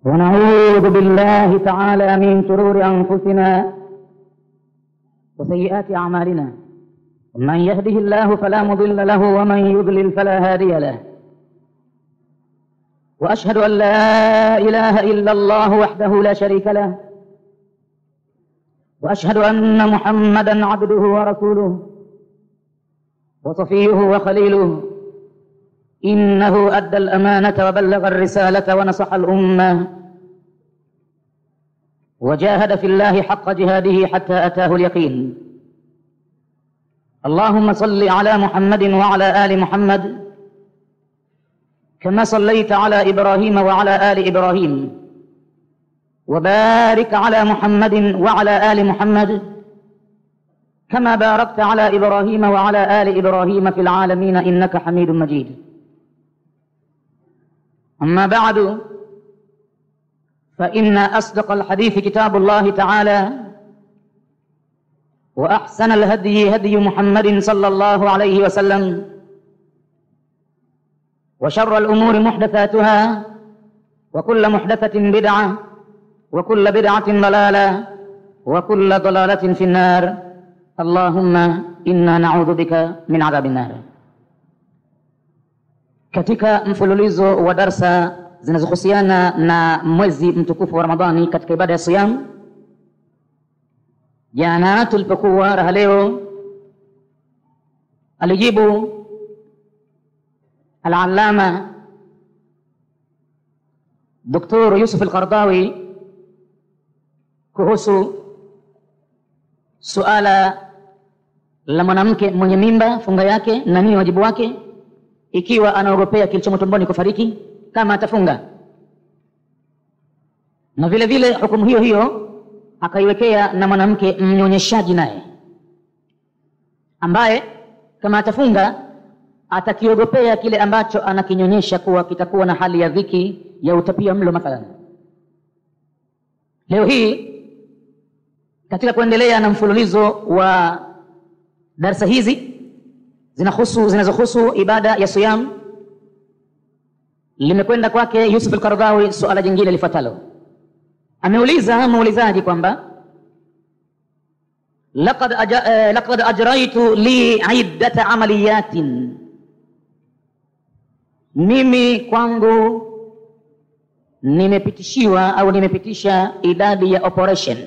ونعوذ بالله تعالى من شرور أنفسنا وسيئات أعمالنا. من يهده الله فلا مضل له ومن يضلل فلا هادي له. وأشهد أن لا إله إلا الله وحده لا شريك له، وأشهد أن محمدا عبده ورسوله وصفيه وخليله. إنه أدى الأمانة وبلغ الرسالة ونصح الأمة وجاهد في الله حق جهاده حتى أتاه اليقين. اللهم صل على محمد وعلى آل محمد كما صليت على إبراهيم وعلى آل إبراهيم، وبارك على محمد وعلى آل محمد كما باركت على إبراهيم وعلى آل إبراهيم في العالمين إنك حميد مجيد. أما بعد، فإن أصدق الحديث كتاب الله تعالى، وأحسن الهدي هدي محمد صلى الله عليه وسلم، وشر الأمور محدثاتها، وكل محدثة بدعة، وكل بدعة ضلالة، وكل ضلالة في النار. اللهم إنا نعوذ بك من عذاب النار. Katika mfululizo wa darsa zinazohusiana na mwezi mtukufu wa Ramadhani katika ibada ya siyam, jana tulipokuwa raha leo alijibu al-allama Dr. Yusuf al-Qaradawi kuhusu suala la mwanamke mwenye mimba, funga yake na nini wajibu wake ikiwa anaogopea kilichomo tumboni kufariki kama atafunga, na vile vile hukumu hiyo hiyo akaiwekea na mwanamke mnyonyeshaji naye, ambaye kama atafunga atakiogopea kile ambacho anakinyonyesha kuwa kitakuwa na hali ya dhiki ya utapia mlo mathalan. Leo hii katika kuendelea na mfululizo wa darasa hizi zinazohusu ibada ya siyam, limekwenda kwake Yusuf al-Qaradawi suala jingine lifuatalo. Ameuliza muulizaji kwamba laqad ajraitu li iddata amaliyatin, mimi kwangu nimepitishiwa au nimepitisha idadi ya operation,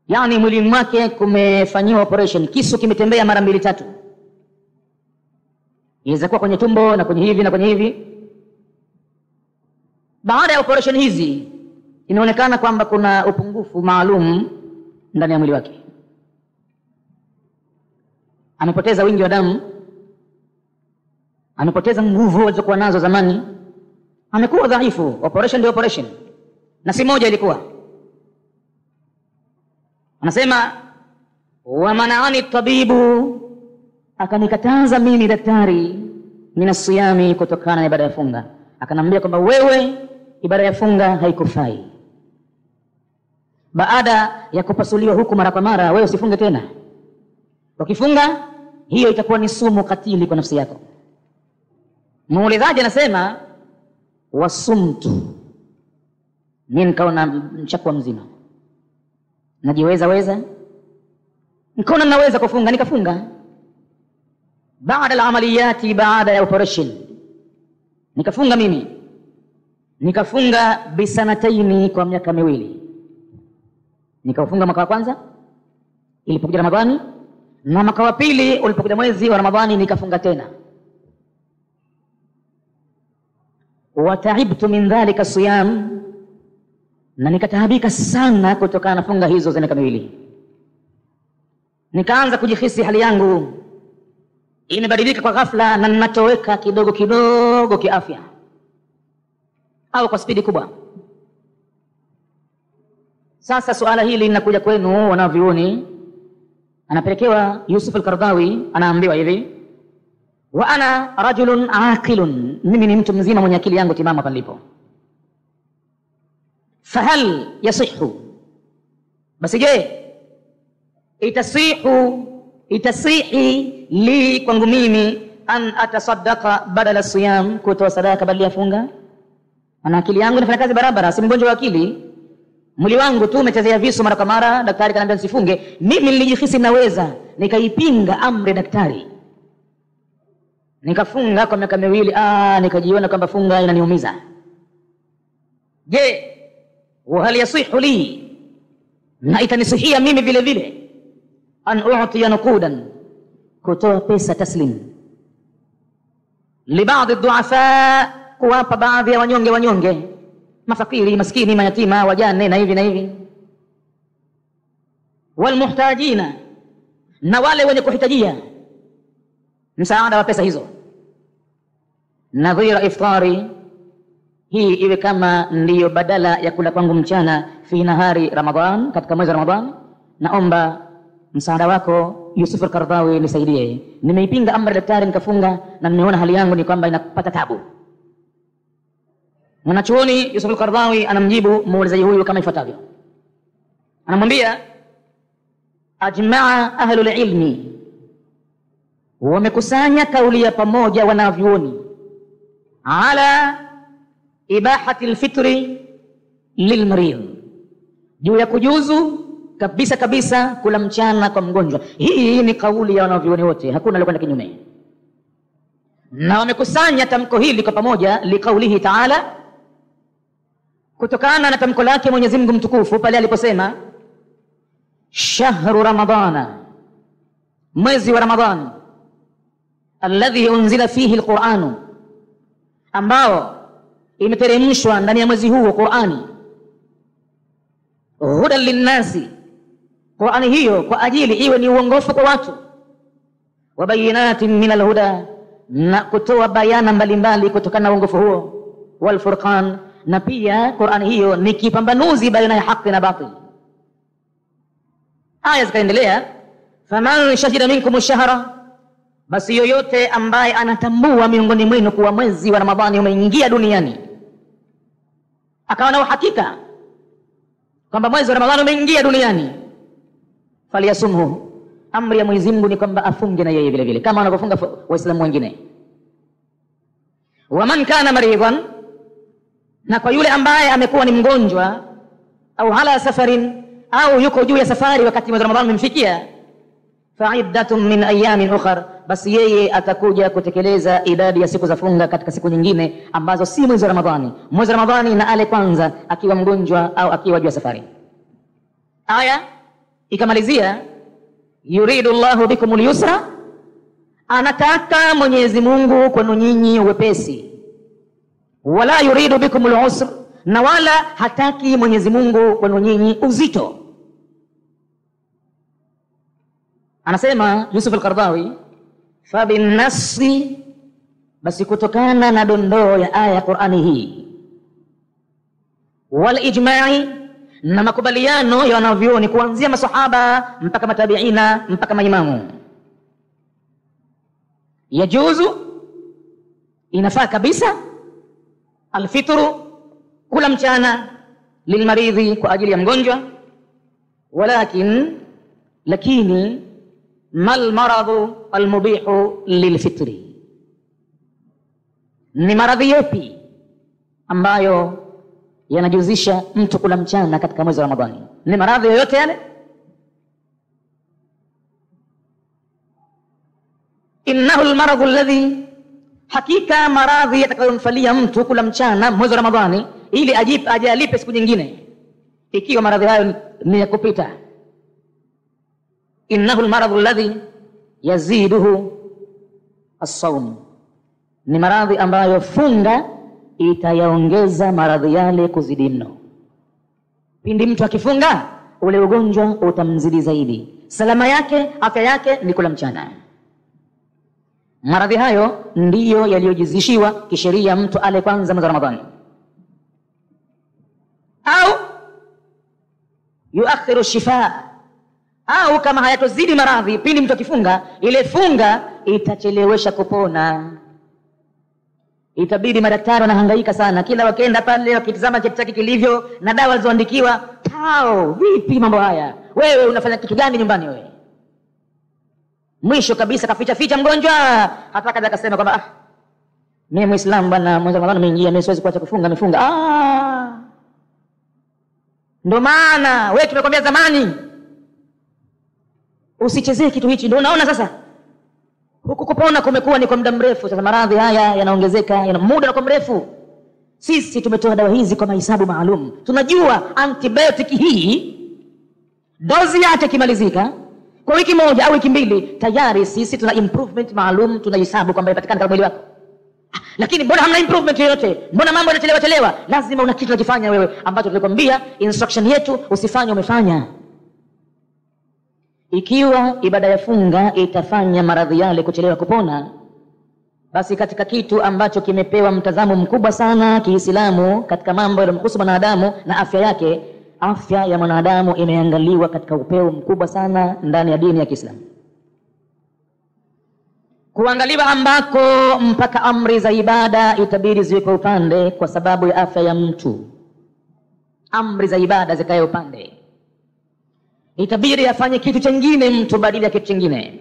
yani mwili mwake kumefanyiwa operation, kisu kimetembea mara 2-3, inaweza kuwa kwenye tumbo na kwenye hivi na kwenye hivi. Baada ya operation hizi inaonekana kwamba kuna upungufu maalum ndani ya mwili wake, amepoteza wingi wa damu, amepoteza nguvu alizokuwa nazo zamani, amekuwa dhaifu. Operation ndio operation, na si moja ilikuwa. Anasema wa manaani tabibu, akanikataza mimi daktari, mina siyami, kutokana na ibada ya funga. Akanambia kwamba wewe ibada ya funga haikufai. Baada ya kupasuliwa huku mara kwa mara, wewe usifunge tena. Ukifunga hiyo itakuwa ni sumu katili kwa nafsi yako. Muulizaji anasema wasumtu, mimi nikaona mchakwa mzima, najiweza nikaona naweza kufunga, nikafunga. Baada ya amaliyati, baada ya operation nikafunga mimi, nikafunga bisanataini, kwa miaka 2. Nikafunga mwaka wa kwanza ilipokuja Ramadhani, na mwaka wa pili ulipokuja mwezi wa Ramadhani nikafunga tena. Wa ta'ibtu min dhalika siyam, na nikatahabika sana kutokana na funga hizo za miaka 2. Nikaanza kujihisi hali yangu imebadilika kwa ghafla, na ninatoweka kidogo kidogo kiafya au kwa spidi kubwa. Sasa suala hili linakuja kwenu wanavyuoni, anapelekewa Yusuf al-Qaradawi, anaambiwa hivi: wa ana rajulun aqilun, mimi ni mtu mzima mwenye akili yangu timamu hapa nilipo. Fahal yasihu, basi je itasihi li kwangu mimi an atasaddaqa badala siyam, kutoa sadaka badala ya funga? Ana akili yangu inafanya kazi barabara, si mgonjwa wa akili. Mwili wangu tu umechezea visu mara kwa mara, daktari kaniambia nisifunge. Mimi nilijihisi naweza, nikaipinga amri daktari. Nikafunga kwa miaka 2, nikajiona kwamba funga inaniumiza. Je, hali yasihu li, na itanisihia mimi vile vile an u'tiya nuqudan, kutoa pesa taslim li baadhi duafa, kuwapa baadhi ya wanyonge, mafakiri, maskini, mayatima, wajane na hivi na hivi, walmuhtajina, na wale wenye kuhitajia msaada wa pesa hizo. Nadhira iftari, hii iwe kama ndiyo badala ya kula kwangu mchana fi nahari Ramadhan, katika mwezi wa Ramadhan. Naomba msaada wako Yusuf al-Qaradawi, nisaidie. Nimeipinga amri daktari nikafunga, na nimeona hali yangu ni kwamba inapata tabu. Mwanachuoni Yusuf al-Qaradawi anamjibu muulizaji huyu kama ifuatavyo. Anamwambia, ajmaa ahlul ilmi, wamekusanya kauli ya pamoja wanavyuoni, ala ibahati alfitri lilmarid, juu ya kujuzu kabisa kabisa kula mchana kwa mgonjwa. Hii ni kauli ya wanavyuoni wote, hakuna alikwenda kinyume. Na wamekusanya tamko hili kwa pamoja liqaulihi ta'ala, kutokana na tamko lake Mwenyezi Mungu mtukufu pale aliposema shahru ramadana, mwezi wa Ramadhani, alladhi unzila fihi alquranu, ambao imeteremshwa ndani ya mwezi huu Qur'ani, hudan linnasi, Qur'ani hiyo kwa ajili iwe ni uongofu kwa watu, wa bayinatin min alhuda, na kutoa bayana mbalimbali kutokana na uongofu huo, wal furqan, na pia Qur'ani hiyo ni kipambanuzi baina ya haki na batil. Aya zikaendelea, faman shahida minkum ash-shahra, basi yoyote ambaye anatambua miongoni mwenu kuwa mwezi wa Ramadhani umeingia duniani, akawa na uhakika kwamba mwezi wa Ramadhani umeingia duniani, faliyasumhu, amri ya Mwenyezi Mungu ni kwamba afunge na yeye vile vile kama wanavyofunga waislamu wengine. Waman kana maridhan, na kwa yule ambaye amekuwa ni mgonjwa, au ala safarin, au yuko juu ya safari wakati mwezi wa Ramadhani umemfikia, fa'iddatun min ayamin ukhra, basi yeye atakuja kutekeleza idadi ya siku za funga katika siku nyingine ambazo si mwezi wa Ramadhani. Mwezi wa Ramadhani na ale kwanza akiwa mgonjwa au akiwa juu ya safari. Aya ikamalizia, yuridu Allahu bikumul yusra, anataka Mwenyezi Mungu kwenu nyinyi wepesi, wala yuridu bikumul usra, na wala hataki Mwenyezi Mungu kwenu nyinyi uzito. Anasema Yusuf al-Qaradawi, fa binnasi, basi kutokana na dondoo ya aya ya Qur'ani hii, wal ijma'i, na makubaliano ya wanavyuoni kuanzia masahaba mpaka matabiina mpaka maimamu, yajuzu, inafaa kabisa, alfitru, kula mchana, lilmaridhi, kwa ajili ya mgonjwa, walakin, lakini, mal maradhu almubihu lilfitri, ni maradhi yapi ambayo yanajuzisha mtu kula mchana katika mwezi wa Ramadhani? Ni maradhi yoyote yale? Innahu almaradhu alladhi, hakika maradhi yatakayomfalia mtu kula mchana mwezi wa Ramadhani ili aje alipe siku nyingine, ikiwa maradhi hayo ni ya kupita. Innahu almaradhu alladhi yaziduhu as-sawm, ni maradhi ambayo funga itayaongeza maradhi yale kuzidi mno. Pindi mtu akifunga, ule ugonjwa utamzidi zaidi. Salama yake, afya yake ni kula mchana. Maradhi hayo ndiyo yaliyojizishiwa kisheria mtu ale kwanza mwezi wa Ramadhani, au yuakhiru shifa, au kama hayatozidi maradhi, pindi mtu akifunga, ile funga itachelewesha kupona. Itabidi madaktari wanahangaika sana, kila wakenda pale wakitazama cheti chake kilivyo na dawa zilizoandikiwa, vipi mambo haya, wewe unafanya kitu gani nyumbani wewe? Mwisho kabisa kaficha mgonjwa, hata kaja akasema kwamba Mimi Muislamu bwana, mwezi wa Ramadhani umeingia, mimi siwezi kuacha kufunga, nifunga. Ndio maana wewe tumekwambia zamani usichezee kitu hichi. Ndio unaona sasa huku kupona kumekuwa ni kwa muda mrefu. Sasa maradhi haya yanaongezeka, yana muda na kwa mrefu. Sisi tumetoa dawa hizi kwa mahesabu maalum. Tunajua antibiotic hii dozi yake kimalizika kwa wiki moja au wiki mbili, tayari sisi tuna improvement maalum, tunahesabu kwamba ipatikana katika mwili wako. Lakini mbona hamna improvement yoyote? Mbona mambo yanachelewa? Lazima una kitu unakifanya wewe ambacho tulikwambia instruction yetu usifanye, umefanya. Ikiwa ibada ya funga itafanya maradhi yale kuchelewa kupona, basi katika kitu ambacho kimepewa mtazamo mkubwa sana Kiislamu katika mambo yanayomhusu mwanadamu na afya yake, afya ya mwanadamu imeangaliwa katika upeo mkubwa sana ndani ya dini ya Kiislamu. Kuangaliwa ambako mpaka amri za ibada itabidi ziwe kwa upande kwa sababu ya afya ya mtu. Amri za ibada zikae upande. Itabidi afanye kitu kingine mtu badala ya kitu kingine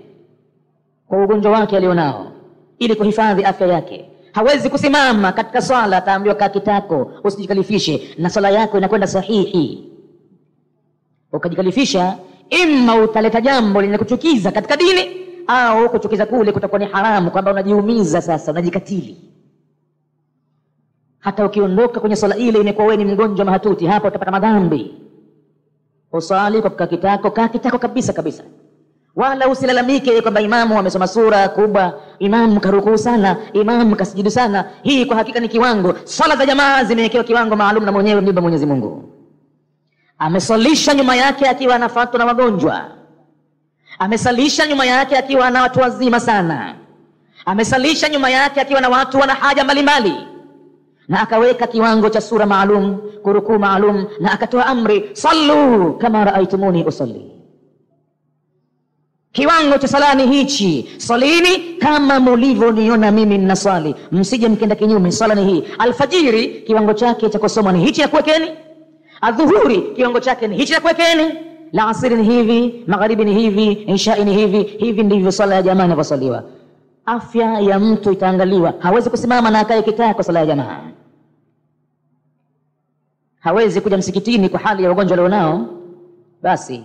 kwa ugonjwa wake alionao ili kuhifadhi afya yake. Hawezi kusimama katika swala ataambiwa kaa kitako, usijikalifishe, na swala yako inakwenda sahihi. Ukajikalifisha, imma utaleta jambo linakuchukiza katika dini, au kuchukiza kule kutakuwa ni haramu, kwamba unajiumiza sasa, unajikatili. Hata ukiondoka kwenye swala ile imekuwa wewe ni mgonjwa mahatuti, hapo utapata madhambi. Usali kwa kaa kitako kabisa. Wala usilalamike kwamba imamu amesoma sura kubwa, imamu karukuu sana, imamu kasijudu sana. Hii kwa hakika ni kiwango. Swala za jamaa zimewekewa kiwango maalum na mwenyewe ndiye Mwenyezi Mungu. Amesalisha nyuma yake akiwa anafuatwa na wagonjwa. Amesalisha nyuma yake akiwa na watu wazima sana. Amesalisha nyuma yake akiwa na watu wana haja mbalimbali. Na akaweka kiwango cha sura maalum, kurukuu maalum, na akatoa amri, sallu kama raaitumuni usalli. Kiwango cha sala ni hichi, salini kama mlivyoniona mimi ninasali, msije mkenda kinyume. Sala ni hii. Alfajiri kiwango chake cha kusoma ni hichi ya kuwekeni. Adhuhuri kiwango chake ni hichi ya kuwekeni. La asiri ni hivi, magharibi ni hivi, isha ni hivi. Hivi ndivyo sala ya jamaa inavyosaliwa. Afya ya mtu itaangaliwa. Hawezi kusimama na akae kitako sala ya jamaa. Hawezi kuja msikitini kwa hali ya ugonjwa alionao, basi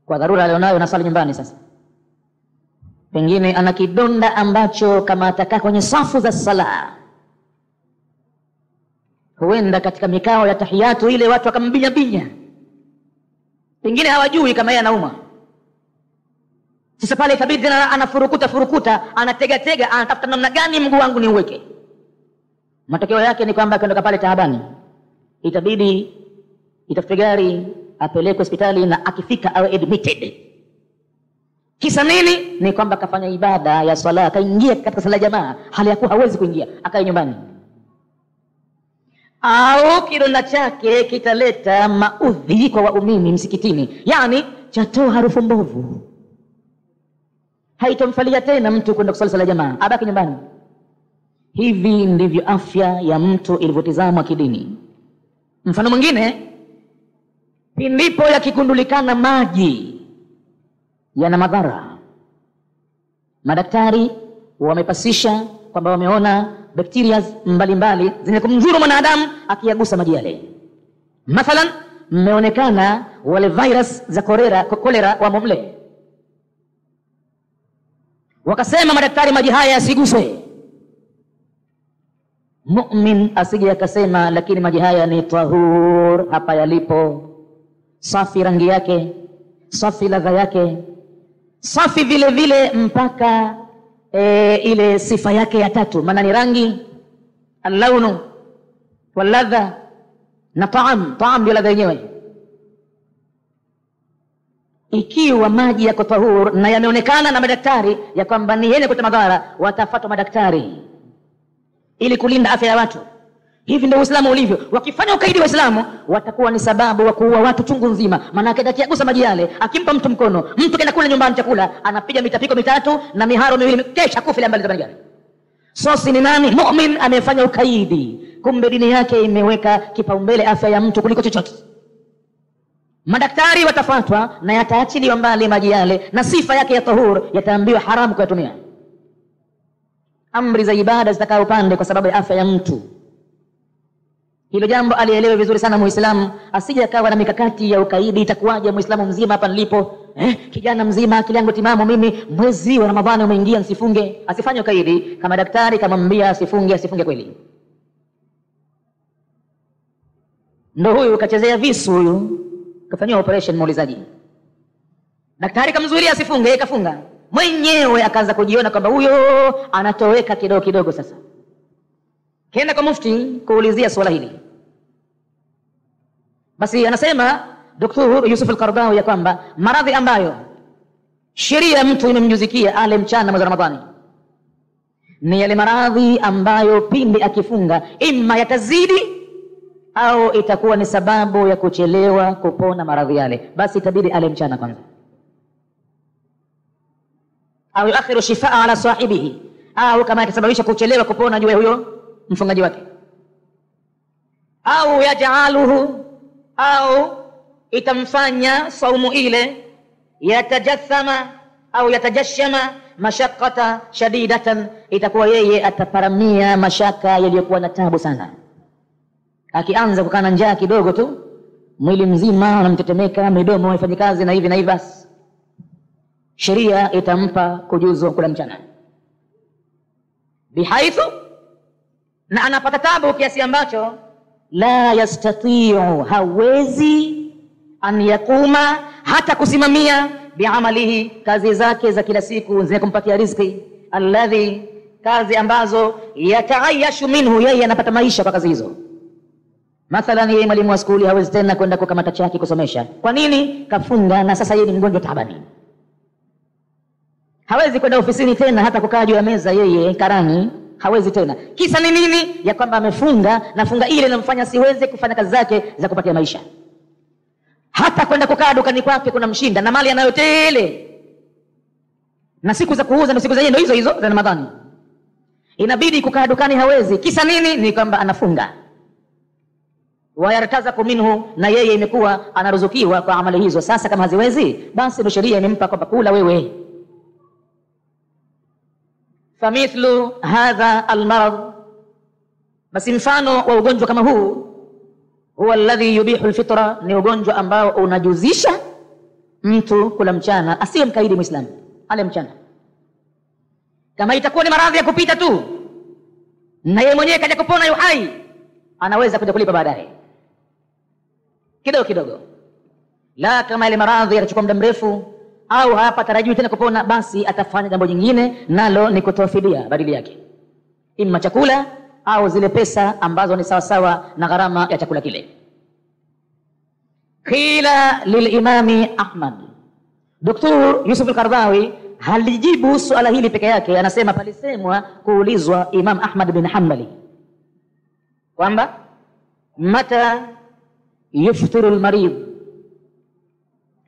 kwa dharura alionayo nasali nyumbani. Sasa pengine ana kidonda ambacho kama atakaa kwenye safu za sala, huenda katika mikao ya tahiyatu ile watu wakambinya, pengine hawajui kama yeye anauma. Sasa pale itabidi anafurukuta, anatega, anatafuta namna gani mguu wangu ni uweke. Matokeo yake ni kwamba akiondoka pale taabani, itabidi itafute gari apelekwe hospitali, na akifika awe admitted. Kisa nini? Ni kwamba kafanya ibada ya swala, akaingia katika sala jamaa hali ya kuwa hawezi kuingia, akae nyumbani. Au kidonda chake kitaleta maudhi kwa waumini msikitini, yani chatoa harufu mbovu, haitomfalia tena mtu kwenda kusali sala jamaa, abaki nyumbani. Hivi ndivyo afya ya mtu ilivyotizamwa kidini. Mfano mwingine, pindipo yakikundulikana maji yana madhara, madaktari wamepasisha kwamba wameona bakteria mbalimbali zenye kumdhuru mwanadamu akiyagusa maji yale. Mathalan, mmeonekana wale virus za kolera wamo mle. Wakasema madaktari maji haya yasiguswe. Mu'min asije akasema lakini maji haya ni tahur, hapa yalipo safi, rangi yake safi, ladha yake safi vile vile, mpaka ile sifa yake ya tatu, maana ni rangi, al-launu wal-ladha na taam ndio ladha yenyewe. Ikiwa maji yako tahur na yameonekana na madaktari ya kwamba ni yenye kuleta madhara, watafuatwa madaktari ili kulinda afya ya watu. Hivi ndio Uislamu ulivyo. Wakifanya ukaidi wa Uislamu watakuwa ni sababu wa kuua watu chungu nzima. Maana akiagusa maji yale, akimpa mtu mkono, mtu kenda kula nyumbani chakula, anapiga mitapiko mitatu na miharo miwili, kesha kufile mbali zamani gani. Sosi ni nani? Mu'min amefanya ukaidi. Kumbe dini yake imeweka kipaumbele afya ya mtu kuliko chochote. Madaktari watafuatwa na yataachiliwa mbali maji yale, na sifa yake ya tahur yataambiwa haramu kuyatumia. amri za ibada zitakaa upande kwa sababu ya afya ya mtu. Hilo jambo alielewe vizuri sana Muislamu, asije akawa na mikakati ya ukaidi. Itakuwaje Muislamu mzima hapa nilipo, kijana mzima akili yangu timamu mimi, mwezi wa Ramadhani umeingia nsifunge? Asifanye ukaidi. Kama daktari kama mbia asifunge kweli. Ndo huyu kachezea visu, huyu kafanywa operation muulizaji. Daktari kamzuilia asifunge, yeye kafunga. Mwenyewe akaanza kujiona kwamba huyo anatoweka kidogo kidogo. Sasa kenda kwa mufti kuulizia swala hili. Basi anasema Dr. Yusuf al-Qaradawi ya kwamba maradhi ambayo sheria mtu imemjuzikia ale mchana mwezi wa Ramadhani ni yale maradhi ambayo pindi akifunga ima yatazidi au itakuwa ni sababu ya kuchelewa kupona maradhi yale, basi itabidi ale mchana kwanza, au yuakhiru shifaa ala sahibihi, au kama itasababisha kuchelewa kupona juu ya huyo mfungaji wake, au yaj'aluhu, au itamfanya saumu ile yatajathama au yatajashama mashaqqata shadidatan, itakuwa yeye ataparamia mashaka yaliyokuwa na tabu sana. Akianza kukana njaa kidogo tu mwili mzima unamtetemeka, midomo haifanyi kazi na hivi, basi sheria itampa kujuzu kula mchana, bihaithu, na anapata tabu kiasi ambacho la yastati'u, hawezi an yakuma, hata kusimamia biamalihi, kazi zake za kila siku zenye kumpatia riziki, alladhi, kazi ambazo yataayashu minhu, yeye anapata maisha kwa kazi hizo. Mathalan yeye mwalimu wa skuli hawezi tena kwenda kukamata chaki kusomesha. Kwa nini? Kafunga, na sasa yeye ni mgonjwa tabani. Hawezi kwenda ofisini tena hata kukaa juu ya meza yeye karani, hawezi tena. Kisa ni nini? Ya kwamba amefunga, na funga ile inamfanya siweze kufanya kazi zake za kupatia maisha. Hata kwenda kukaa dukani kwake kuna mshinda, na mali anayo tele, na siku za kuuza na siku za yeye ndio hizo za Ramadhani. Inabidi kukaa dukani hawezi. Kisa nini? Ni kwamba anafunga. Wayartazaku minhu, na yeye imekuwa anaruzukiwa kwa amali hizo. Sasa kama haziwezi, basi ndio sheria imempa kwamba kula wewe. Famithlu hadha almarad, basi mfano wa ugonjwa kama huu, huwa alladhi yubihu alfitra, ni ugonjwa ambao unajuzisha mtu kula mchana. Asiye mkaidi Muislamu, ale mchana. Kama itakuwa ni maradhi ya kupita tu na yeye mwenyewe kaja kupona yu hai, anaweza kuja kulipa baadaye kidogo kidogo. La kama ile maradhi yanachukua muda mrefu au hapa tarajiwi tena kupona, basi atafanya jambo jingine, nalo ni kutoa fidia badili yake, ima chakula au zile pesa ambazo ni sawa sawa na gharama ya chakula kile. Qila lilimami Ahmad, Dr. Yusuf al-Qaradawi halijibu suala hili peke yake, anasema palisemwa kuulizwa Imam Ahmad bin Hanbali kwamba mata yuftiru al-marid,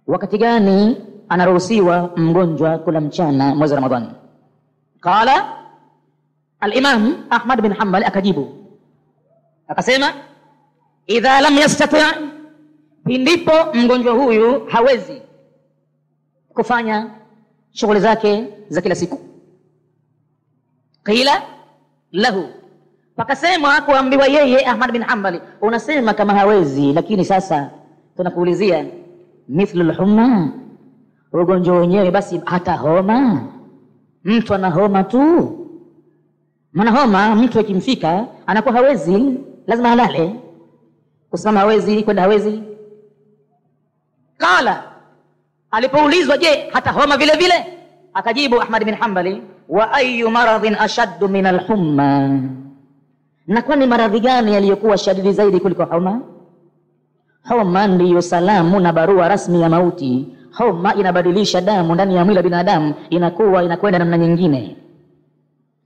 wakati gani anaruhusiwa mgonjwa kula mchana mwezi wa Ramadhani? Qala al-Imam Ahmad bin Hanbal akajibu akasema, idha lam yastati', pindipo mgonjwa huyu hawezi kufanya shughuli zake za kila siku. Qila lahu, pakasema kuambiwa yeye Ahmad bin Hanbali, unasema kama hawezi, lakini sasa tunakuulizia mithlu al-humma, ugonjwa wenyewe basi hata homa. Mtu ana homa tu, maana homa mtu akimfika anakuwa hawezi, lazima alale. Kusema hawezi, kwenda hawezi. Kala, alipoulizwa je hata homa vile vile, akajibu Ahmad bin Hanbali, wa ayu maradhin ashaddu min al-humma, na kwani maradhi gani yaliyokuwa shadidi zaidi kuliko homa? Homa ndiyo salamu na barua rasmi ya mauti. Homa inabadilisha damu ndani ya mwili wa binadamu, inakwenda namna nyingine,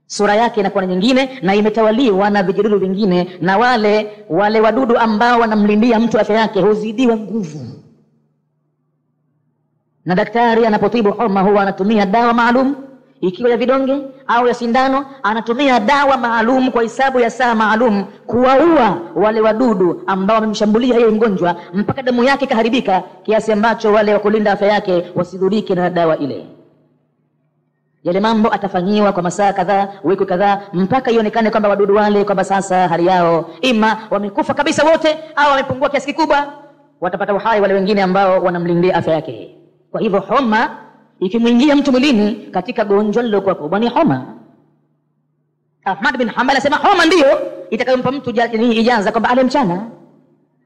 sura yake inakuwa nyingine, na imetawaliwa na vijidudu vingine, na wale wadudu ambao wanamlindia mtu afya yake huzidiwa nguvu. Na daktari anapotibu homa huwa anatumia dawa maalum, ikiwa ya vidonge au ya sindano, anatumia dawa maalum kwa hisabu ya saa maalum kuwaua wale wadudu ambao wamemshambulia yeye mgonjwa, mpaka damu yake kaharibika kiasi ambacho wale wa kulinda afya yake wasidhurike na dawa ile. Yale mambo atafanyiwa kwa masaa kadhaa, wiki kadhaa, mpaka ionekane kwamba wadudu wale kwamba sasa hali yao ima wamekufa kabisa wote au wamepungua kiasi kikubwa. Watapata uhai wale wengine ambao wanamlindia afya yake. Kwa hivyo homa ikimwingia mtu mwilini katika gonjwa lilokuwa kubwa ni homa. Ahmad bin Hanbal anasema homa ndiyo itakayompa mtu ijaza kwamba ale mchana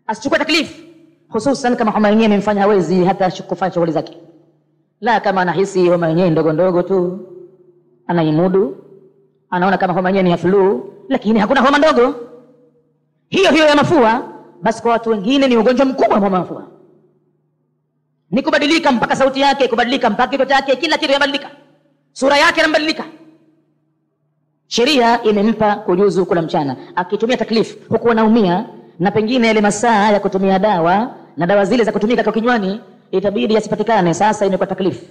asichukue taklifu, hususan kama homa yenyewe imemfanya hawezi hata kufanya shughuli zake. La kama anahisi homa yenyewe ndogo ndogo tu, anaimudu, anaona kama homa yenyewe ni ya flu, lakini hakuna homa ndogo hiyo hiyo ya mafua, basi kwa watu wengine ni ugonjwa mkubwa wa mafua. Ni kubadilika mpaka sauti yake, kubadilika mpaka kitu chake, kila kitu yabadilika, sura yake inabadilika. Sheria imempa kujuzu kula mchana akitumia taklifu, huku anaumia na pengine ile masaa ya kutumia dawa na dawa zile za kutumika kwa kinywani itabidi yasipatikane. Sasa imekuwa taklifu,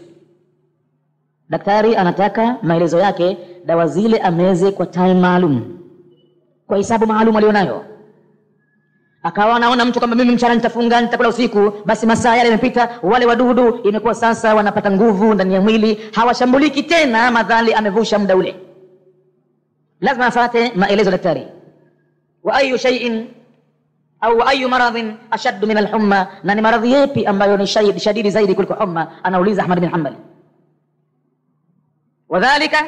daktari anataka maelezo yake, dawa zile ameze kwa time maalum, kwa hisabu maalum alionayo. Akawa anaona mtu kama mimi mchana nitafunga, nitakula usiku, basi masaa yale yamepita, wale wadudu imekuwa sasa wanapata nguvu ndani ya mwili, hawashambuliki tena madhali amevusha muda ule. Lazima afate maelezo daktari. Wa ayu shay'in au ayu maradhin ashaddu min al-humma, na ni maradhi yapi ambayo ni shadidi zaidi kuliko humma? Anauliza Ahmad bin Hanbal. Wadhālika,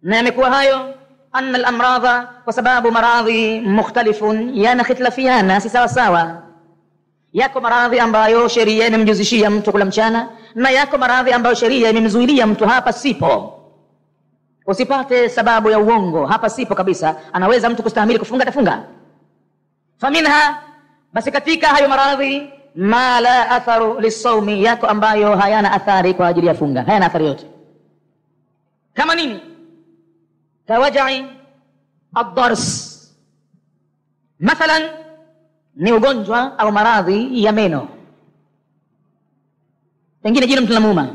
na yamekuwa hayo, anna al-amradha, kwa sababu maradhi mukhtalifun, yana khitlafiana, si sawa sawa. Yako maradhi ambayo sheria imemjuzishia mtu kula mchana, na yako maradhi ambayo sheria imemzuilia mtu, hapa sipo. Usipate sababu ya uongo, hapa sipo kabisa, anaweza mtu kustahimili kufunga, atafunga. Faminha, basi katika hayo maradhi, ma la atharu lisawmi, yako ambayo hayana athari kwa ajili ya funga, hayana athari yote. Kama nini? Kawajai ad-dars, mathalan ni ugonjwa au maradhi ya meno, pengine jino mtu linamuuma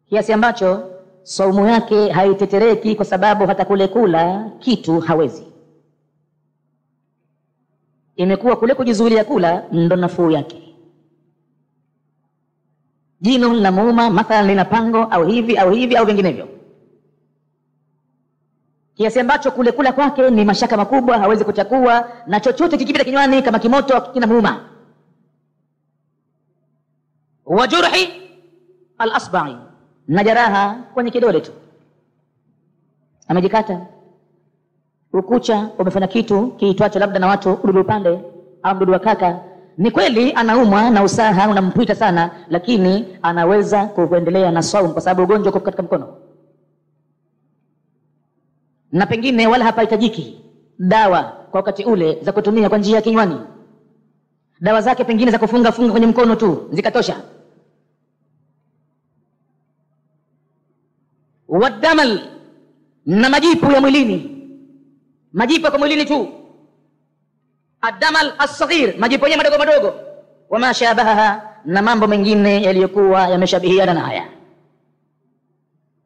kiasi ambacho saumu yake haitetereki kwa sababu hata kule kula kitu hawezi. Imekuwa kule kujizuilia kula ndo nafuu yake. Jino linamuuma mathalan, lina pango au hivi au hivi au vinginevyo, kiasi ambacho kule kula kwake ni mashaka makubwa, hawezi kuchakua, na chochote kikipita kinywani kama kimoto kinamuuma. Wajurhi al-asba'i, na jeraha kwenye kidole tu, amejikata ukucha, umefanya kitu kiitwacho labda na watu mdudu upande au mdudu wa kaka. Ni kweli anaumwa na usaha unampita sana, lakini anaweza kuendelea na saumu kwa sababu ugonjwa uko katika mkono, na pengine wala hapahitajiki dawa kwa wakati ule za kutumia kwa njia ya kinywani. Dawa zake pengine za kufunga kwenye mkono tu zikatosha. Wadamal, na majipu ya mwilini, majipu ya mwilini tu. Adamal as-saghir, majipu yenyewe madogo madogo. Wama shabaha, na mambo mengine yaliyokuwa yameshabihiana na haya.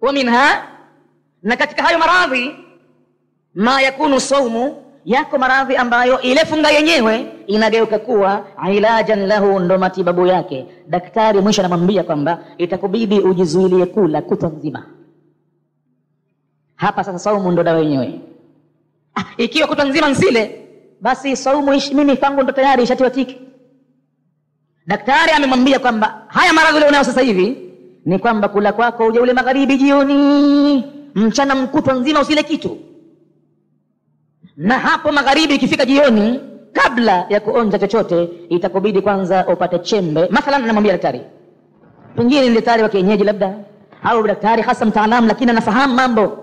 Wa minha, na katika hayo maradhi, ma yakunu saumu, yako maradhi ambayo ile funga yenyewe inageuka kuwa ilajan lahu, ndo matibabu yake. Daktari mwisho anamwambia kwamba itakubidi ujizuilie kula kutwa nzima. Hapa sasa saumu ndo dawa yenyewe. Ikiwa kutwa nzima nsile, basi saumu mimi pangu ndo tayari ishatiwa tiki. Daktari amemwambia kwamba haya maradhi leo nayo sasa hivi ni kwamba kula kwako uje ule magharibi, jioni, mchana mkutwa nzima usile kitu, na hapo magharibi ikifika jioni, kabla ya kuonja chochote, itakubidi kwanza upate chembe. Mathalan, namwambia daktari, pengine ni daktari wa kienyeji labda, au daktari hasa mtaalamu, lakini anafahamu mambo,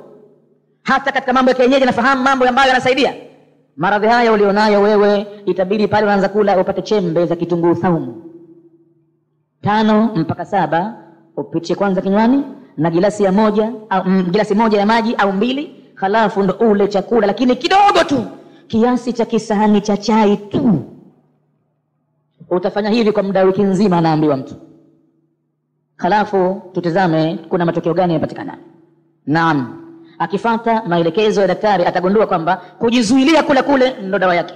hata katika mambo ya kienyeji anafahamu mambo ambayo yanasaidia maradhi haya ulionayo wewe. Itabidi pale unaanza kula upate chembe za kitunguu saumu 5 mpaka 7, upitie kwanza kinywani na gilasi moja ya maji au 2, halafu ndo ule chakula, lakini kidogo tu, kiasi cha kisahani cha chai tu. Utafanya hivi kwa muda wiki nzima, anaambiwa mtu. Halafu tutizame kuna matokeo gani yanapatikana. Naam, akifuata maelekezo ya daktari atagundua kwamba kujizuilia kula kule ndo dawa yake.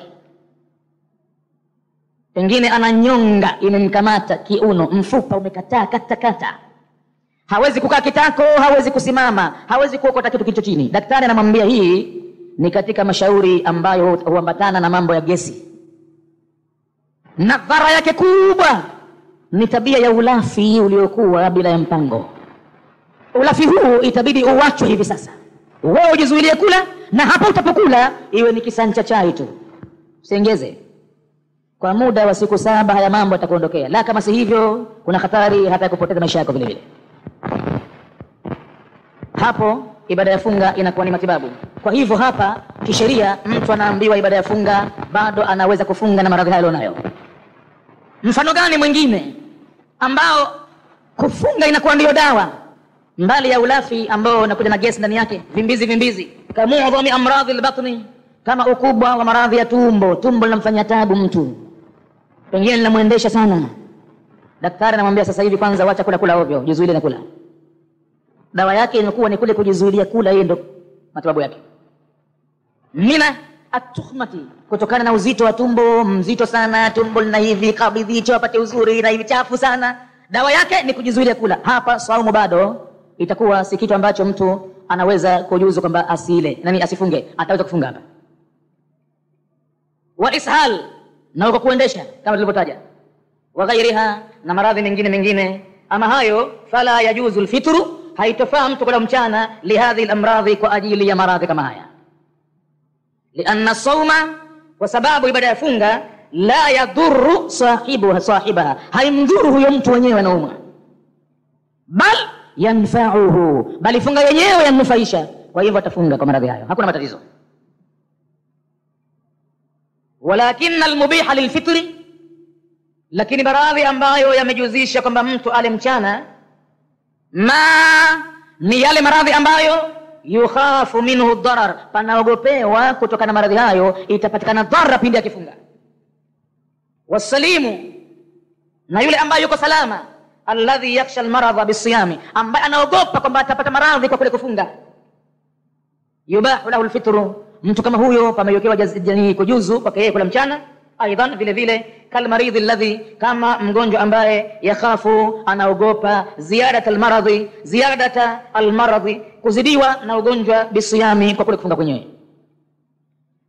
Pengine ana nyonga imemkamata kiuno, mfupa umekataa kata, hawezi kukaa kitako, hawezi kusimama, hawezi kuokota kitu kicho chini. Daktari anamwambia hii ni katika mashauri ambayo huambatana na mambo ya gesi. Nadhara yake kubwa ni tabia ya ulafi uliokuwa bila ya mpango. Ulafi huu itabidi uachwe hivi sasa. Wewe ujizuilie kula, na hapo utapokula iwe ni kisancha chai tu, usiongeze. Kwa muda wa siku 7 haya mambo yatakuondokea. La kama si hivyo, kuna hatari hata kupoteza maisha yako vile vile. Hapo ibada ya funga inakuwa ni matibabu. Kwa hivyo hapa kisheria mtu anaambiwa ibada ya funga bado anaweza kufunga na maradhi hayo nayo. Mfano gani mwingine ambao kufunga inakuwa ndio dawa mbali ya ulafi ambao unakuja na gesi ndani yake, vimbizi kama muadhami amradhi albatni, kama ukubwa wa maradhi ya tumbo linamfanyia taabu mtu, pengine linamuendesha sana. Daktari anamwambia sasa hivi kwanza acha kula ovyo, jizuilie na kula. Dawa yake inakuwa ni kule kujizuilia kula, hiyo ndio matibabu yake. Mina atukhmati, kutokana na uzito wa tumbo, mzito sana, tumbo lina hivi, kabidhi hicho apate uzuri na hivi chafu sana. Dawa yake ni kujizuilia kula. Hapa saumu bado itakuwa si kitu ambacho mtu anaweza kujuzu kwamba asifunge, ataweza kufunga hapa. Wa ishal, na uko kuendesha kama tulivyotaja, wa ghairiha, na maradhi mengine. Ama hayo fala yajuzu alfitru, haitofaa mtu kula mchana lihadhi alamradhi, kwa ajili ya maradhi kama haya. Lianna sawma, kwa sababu ibada ya funga la yadhurru sahibaha, haimdhuru huyo mtu mwenyewe anaumwa, bal yanfa'uhu, bali funga yenyewe yamnufaisha. Kwa hivyo atafunga kwa maradhi hayo, hakuna matatizo. Walakin almubiha lilfitri, lakini maradhi ambayo yamejuzisha kwamba mtu ale mchana, ni yale maradhi ambayo yukhafu minhu darar, panaogopewa kutokana na maradhi hayo itapatikana dhara pindi akifunga. Wasalimu, na yule ambaye yuko salama, alladhi yakhsha almaradha bisiyami, ambaye anaogopa kwamba atapata maradhi kwa kule kufunga, yubahu lahu alfitru, mtu kama huyo pamewekewa kujuzu kwake yeye kula mchana. Aidan vile vile kal maridhi alladhi, kama mgonjwa ambaye yakhafu, anaogopa ziyadata almaradhi, kuzidiwa na ugonjwa bisiyami, kwa kule kufunga kwenyewe.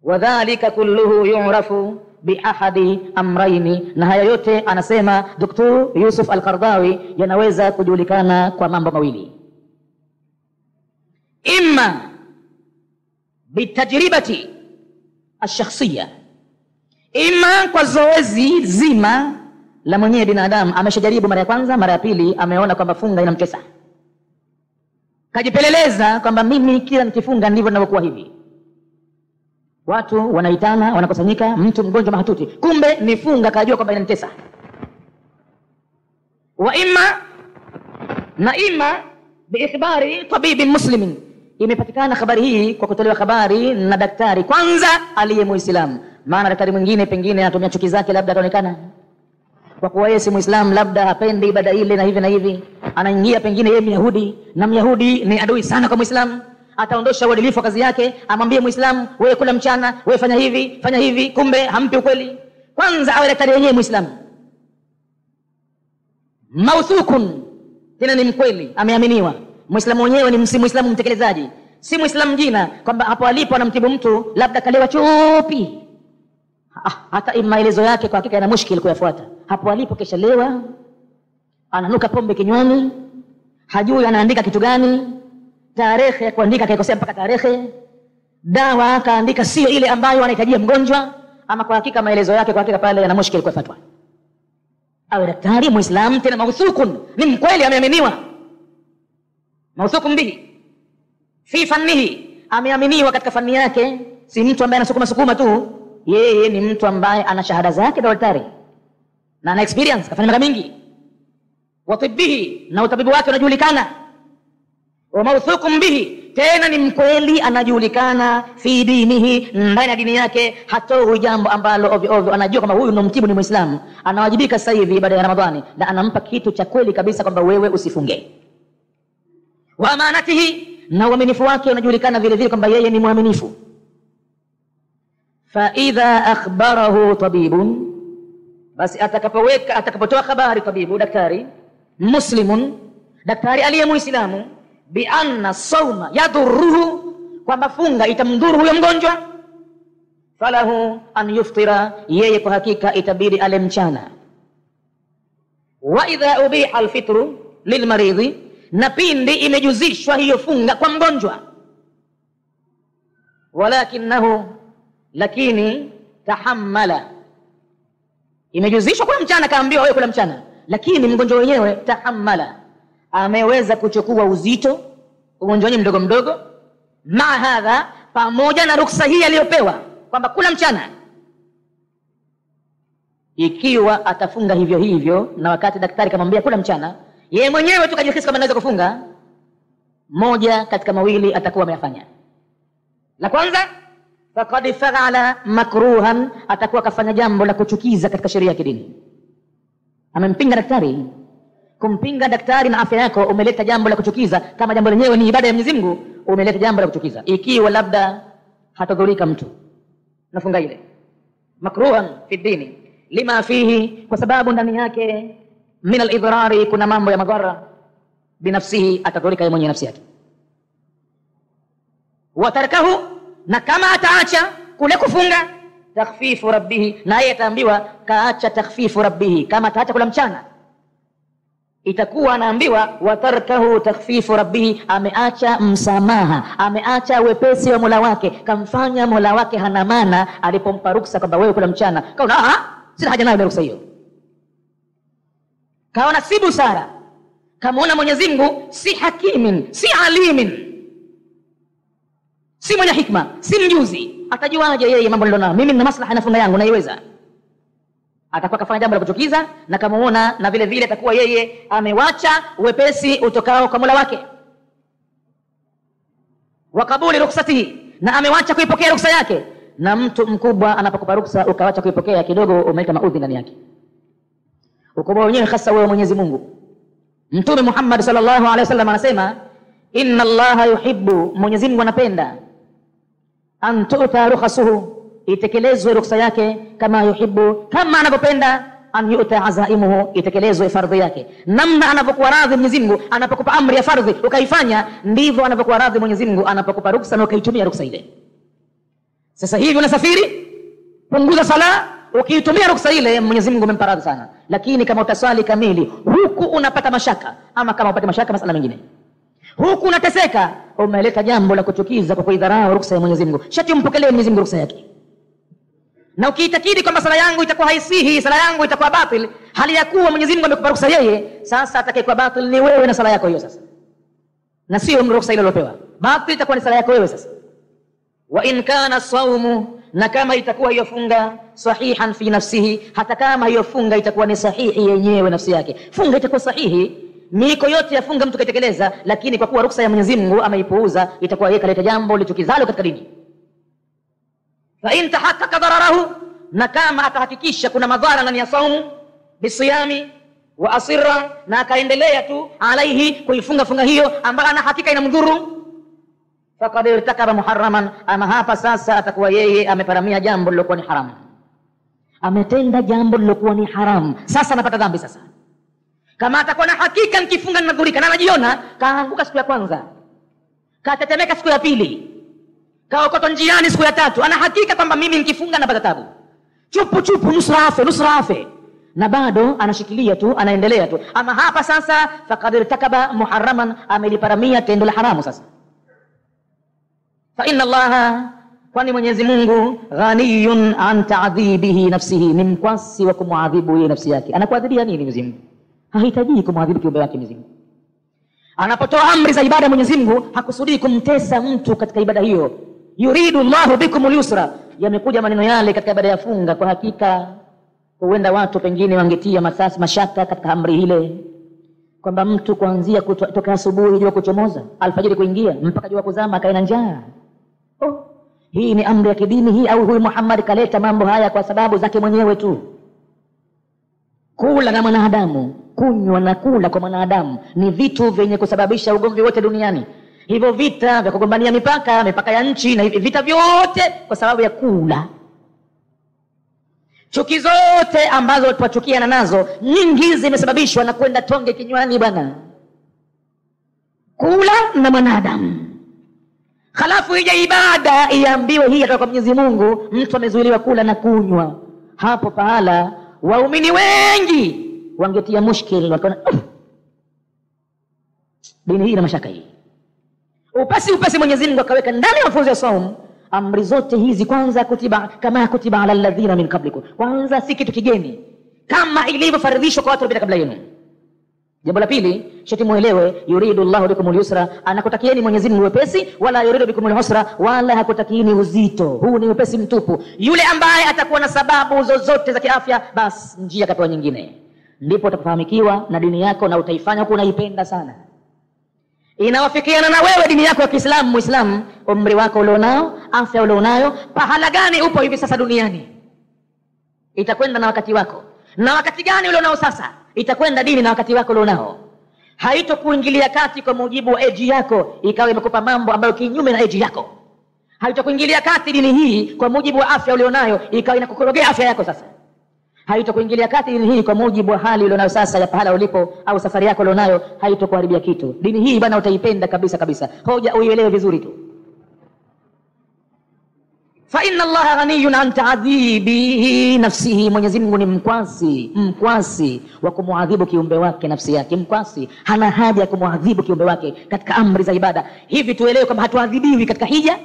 Wadhalika kulluhu yu'rafu biahadi amraini, na haya yote anasema Dr. Yusuf Al-Qaradawi yanaweza kujulikana kwa mambo mawili: imma bitajribati ash-shakhsiyya, ima kwa zoezi zima la mwenyewe binadamu, ameshajaribu mara ya kwanza, mara ya pili, ameona kwamba funga inamtesa, kajipeleleza kwamba mimi kila nikifunga ndivyo ninavyokuwa hivi. Watu wanaitana, wanakusanyika, mtu mgonjwa mahututi, kumbe ni funga kajua kwamba inamtesa. Wa ima biikhbari tabibi muslimin, imepatikana habari hii kwa kutolewa habari na daktari kwanza aliye Muislamu. Maana daktari mwingine pengine anatumia chuki zake, labda ataonekana kwa kuwa yeye si Muislamu, labda hapendi ibada ile na hivi na hivi, anaingia pengine yeye Myahudi, na Myahudi ni adui sana kwa Muislamu, ataondosha uadilifu wa kazi yake, amwambie Muislamu wewe kula mchana, wewe fanya hivi, kumbe hampi ukweli. Kwanza awe daktari yenyewe Muislamu mauthukun, tena ni mkweli, ameaminiwa. Muislamu mwenyewe ni Muislamu mtekelezaji, si Muislamu jina kwamba hapo alipo anamtibu mtu labda kalewa chupi. Hata maelezo yake kwa hakika yana mushkil kuyafuata. Hapo alipo kesha lewa, ananuka pombe kinywani, hajui anaandika kitu gani, tarehe ya kuandika kaikosea mpaka tarehe, dawa kaandika sio ile ambayo anahitajia mgonjwa. Ama kwa hakika maelezo yake kwa hakika pale yana mushkil kuyafuatwa. Awe daktari Muislamu tena mauthukun, ni mkweli, ameaminiwa, mauthukun bihi fi fannihi, ameaminiwa katika fani yake, si mtu ambaye anasukuma tu. Yeye ni mtu ambaye ana shahada zake za daktari na ana experience, kafanya mara mingi. Wa tibbihi, na utabibu wake unajulikana. Wa mawthuqun bihi, tena ni mkweli, anajulikana fi dinihi, ndani ya dini yake, hatoi jambo ambalo ovyo, anajua kama huyu mtibu ni Muislamu, anawajibika sasa hivi baada ya Ramadhani, na anampa kitu cha kweli kabisa kwamba wewe usifunge. Wa amanatihi, na uaminifu wake unajulikana vile vile kwamba yeye ni mwaminifu. Fa idha akhbarahu tabibun, basi atakapotoa habari tabibu, daktari muslimun, daktari aliye muislamu, bi anna sawma yadurruhu, kwamba funga itamdhuru huyo mgonjwa, falahu an yuftira, yeye kwa hakika itabidi ale mchana. Wa idha ubiha alfitru lilmaridhi, na pindi imejuzishwa hiyo funga kwa mgonjwa, walakinahu, lakini tahammala, imejuzishwa kwa mchana, kaambiwa wewe kula mchana, lakini mgonjwa wenyewe tahammala, ameweza kuchukua uzito, ugonjwa wenyewe mdogo mdogo, ma hadha, pamoja na ruksa hii aliyopewa kwamba kula mchana, ikiwa atafunga hivyo hivyo, na wakati daktari kamwambia kula mchana, yeye mwenyewe tu kajihisi kama anaweza kufunga, moja katika mawili atakuwa ameyafanya. La kwanza, faqad fa'ala makruhan, atakuwa kafanya jambo la kuchukiza katika sheria ya kidini. Amempinga daktari. Kumpinga daktari na afya yako, umeleta jambo la kuchukiza, kama jambo lenyewe ni ibada ya Mwenyezi Mungu, umeleta jambo la kuchukiza. Ikiwa labda hatadhurika mtu, nafunga ile makruhan fi dini, lima fihi, kwa sababu ndani yake min al-idrari, kuna mambo ya madhara, binafsihi, atadhurika yeye mwenye nafsi yake. Wa tarakahu, na kama ataacha kule kufunga, takhfifu rabbihi, na yeye ataambiwa kaacha takhfifu rabbihi. Kama ataacha kula mchana, itakuwa anaambiwa wa tarakahu takhfifu rabbihi, ameacha msamaha, ameacha wepesi wa Mola wake, kamfanya Mola wake hana maana alipompa ruksa kwamba wewe kula mchana, kaona sina haja nayo ruksa hiyo, kaona si busara, kamuona Mwenyezi Mungu si hakimin, si alimin, si mwenye hikma, si mjuzi. Atajuaje yeye mambo nilionao mimi? Nina maslaha na funga yangu naiweza. Atakuwa kafanya jambo la kuchukiza, na kamuona, na vile vile atakuwa yeye amewacha wepesi utokao kwa Mola wake, wa kabuli ruksatihi, na amewacha kuipokea ruksa yake. Na mtu mkubwa anapokupa ruksa ukawacha kuipokea, kidogo umeleta maudhi ndani yake. Ukubwa wenyewe hasa wewe Mwenyezi Mungu. Mtume Muhammad sallallahu alaihi wasallam anasema, inna Allaha yuhibbu, Mwenyezi Mungu anapenda, an tu'ta rukhasuhu, itekelezwe ruksa yake, kama yuhibbu, kama anavyopenda, an yu'ta azaimuhu, itekelezwe fardhi yake. Namna anavyokuwa radhi Mwenyezi Mungu anapokupa amri ya fardhi ukaifanya, ndivyo anavyokuwa radhi Mwenyezi Mungu anapokupa ruksa na ukaitumia ruksa ile. Sasa hivi unasafiri, punguza sala, ukiitumia ruksa ile, Mwenyezi Mungu umempa radhi sana. Lakini kama utaswali kamili, huku unapata mashaka, ama kama upate mashaka masala mengine, huku unateseka, umeleta jambo la kuchukiza kwa kuidharau ruksa ya Mwenyezi Mungu. Shati umpokelee Mwenyezi Mungu ruksa yake. Na ukiitakidi kwamba sala yangu itakuwa haisihi, sala yangu itakuwa batil, hali ya kuwa Mwenyezi Mungu amekupa ruksa yeye, sasa atakayekuwa batil ni wewe na sala yako hiyo sasa, na sio ruksa ile uliyopewa. Batil itakuwa ni sala yako wewe sasa. Wa in kana sawmu, na kama itakuwa hiyo funga sahihan fi nafsihi, hata kama hiyo funga itakuwa ni sahihi yenyewe nafsi yake, funga itakuwa sahihi, miko yote ya funga mtu kaitekeleza, lakini kwa kuwa ruksa ya Mwenyezi Mungu ameipuuza, itakuwa yeye kaleta jambo lichukizalo katika dini. Fa in tahaqqaqa dararahu, na kama atahakikisha kuna madhara ndani ya saumu, bisiyami wa asirra, na akaendelea tu alaihi kuifunga funga hiyo ambayo ana hakika inamdhuru, faqad irtakaba muharraman, ama hapa sasa atakuwa yeye ameparamia jambo lilokuwa ni haramu, ametenda jambo lilokuwa ni haramu, sasa anapata dhambi. Sasa kama atakuwa na hakika nikifunga ninadhurika, na anajiona kaanguka siku ya kwanza, katetemeka siku ya pili, kaokotwa njiani siku ya tatu, ana hakika kwamba mimi nikifunga napata tabu, chupu chupu, nusra afe, na bado anashikilia tu, anaendelea tu, ama hapa sasa faqad irtakaba muharraman, ameliparamia tendo la haramu. Sasa fa inna Allaha, kwani Mwenyezi Mungu, ghaniyun an ta'dhibihi nafsihi, ni mkwasi wa kumuadhibu yeye nafsi yake. Anakuadhibia nini Mwenyezi Mungu? Hahitaji kumuadhibu kiumbe wake Mwenyezi Mungu. Anapotoa amri za ibada Mwenyezi Mungu hakusudii kumtesa mtu katika ibada hiyo. Yuridu Allahu bikumul yusra, yamekuja maneno yale katika ibada ya funga. Kwa hakika huenda watu pengine wangetia mashaka katika amri ile, kwamba mtu kuanzia kutoka asubuhi jua kuchomoza, alfajiri kuingia, mpaka jua kuzama akaina njaa. Hii ni amri ya kidini hii, au huyu Muhammad kaleta mambo haya kwa sababu zake mwenyewe tu? Kula na mwanadamu, kunywa na kula kwa mwanadamu ni vitu vyenye kusababisha ugomvi wote duniani. Hivyo vita vya kugombania mipaka ya nchi, na hivi vita vyote kwa sababu ya kula. Chuki zote ambazo tuwachukiana nazo, nyingi zimesababishwa na kwenda tonge kinywani bwana. kula na mwanadamu. Halafu ija ibada iambiwe hii kutoka kwa Mwenyezi Mungu, mtu amezuiliwa kula na kunywa. Hapo pahala waumini wengi wangetia mushkil, wakaona dini hii ina mashaka hii. Upasi Mwenyezi Mungu akaweka ndani ya mafunzo ya saumu amri zote hizi. Kwanza kutiba kama kutiba ala alladhina min qablikum, kwanza si kitu kigeni kama ilivyofaridhishwa kwa watu waliopita kabla yenu. Jambo la pili, shati muelewe, yuridu Allahu bikumul yusra, anakutakieni Mwenyezi Mungu wepesi, wala yuridu bikumul usra, wala hakutakieni uzito. Huu ni wepesi mtupu. Yule ambaye atakuwa na sababu zozote za kiafya, basi njia kapewa nyingine, ndipo utafahamikiwa na dini yako na utaifanya huko unaipenda sana. Inawafikiana na wewe dini yako ya Kiislamu, Muislamu, umri wako ulionao, afya ulionayo, pahala gani upo hivi sasa duniani, itakwenda na wakati wako. Na wakati gani ulionao sasa, itakwenda dini na wakati wako ulionao. Haitokuingilia kati kwa mujibu wa age yako ikawa imekupa mambo ambayo kinyume na age yako. Haitokuingilia kati dini hii kwa mujibu wa afya ulionayo ikawa inakukorogea afya yako sasa. Haitokuingilia kati dini hii kwa mujibu wa hali ulionayo sasa ya pahala ulipo au safari yako ulionayo, haitokuharibia kitu. Dini hii bwana utaipenda kabisa kabisa. Hoja uielewe vizuri tu. Fa inna Allaha ghaniyun an ta'dhibi nafsihi, Mwenyezi Mungu ni mkwasi wa kumuadhibu kiumbe wake nafsi yake. Mkwasi, hana haja ya kumuadhibu kiumbe wake katika amri za ibada. Hivi tuelewe kwamba hatuadhibiwi katika hija,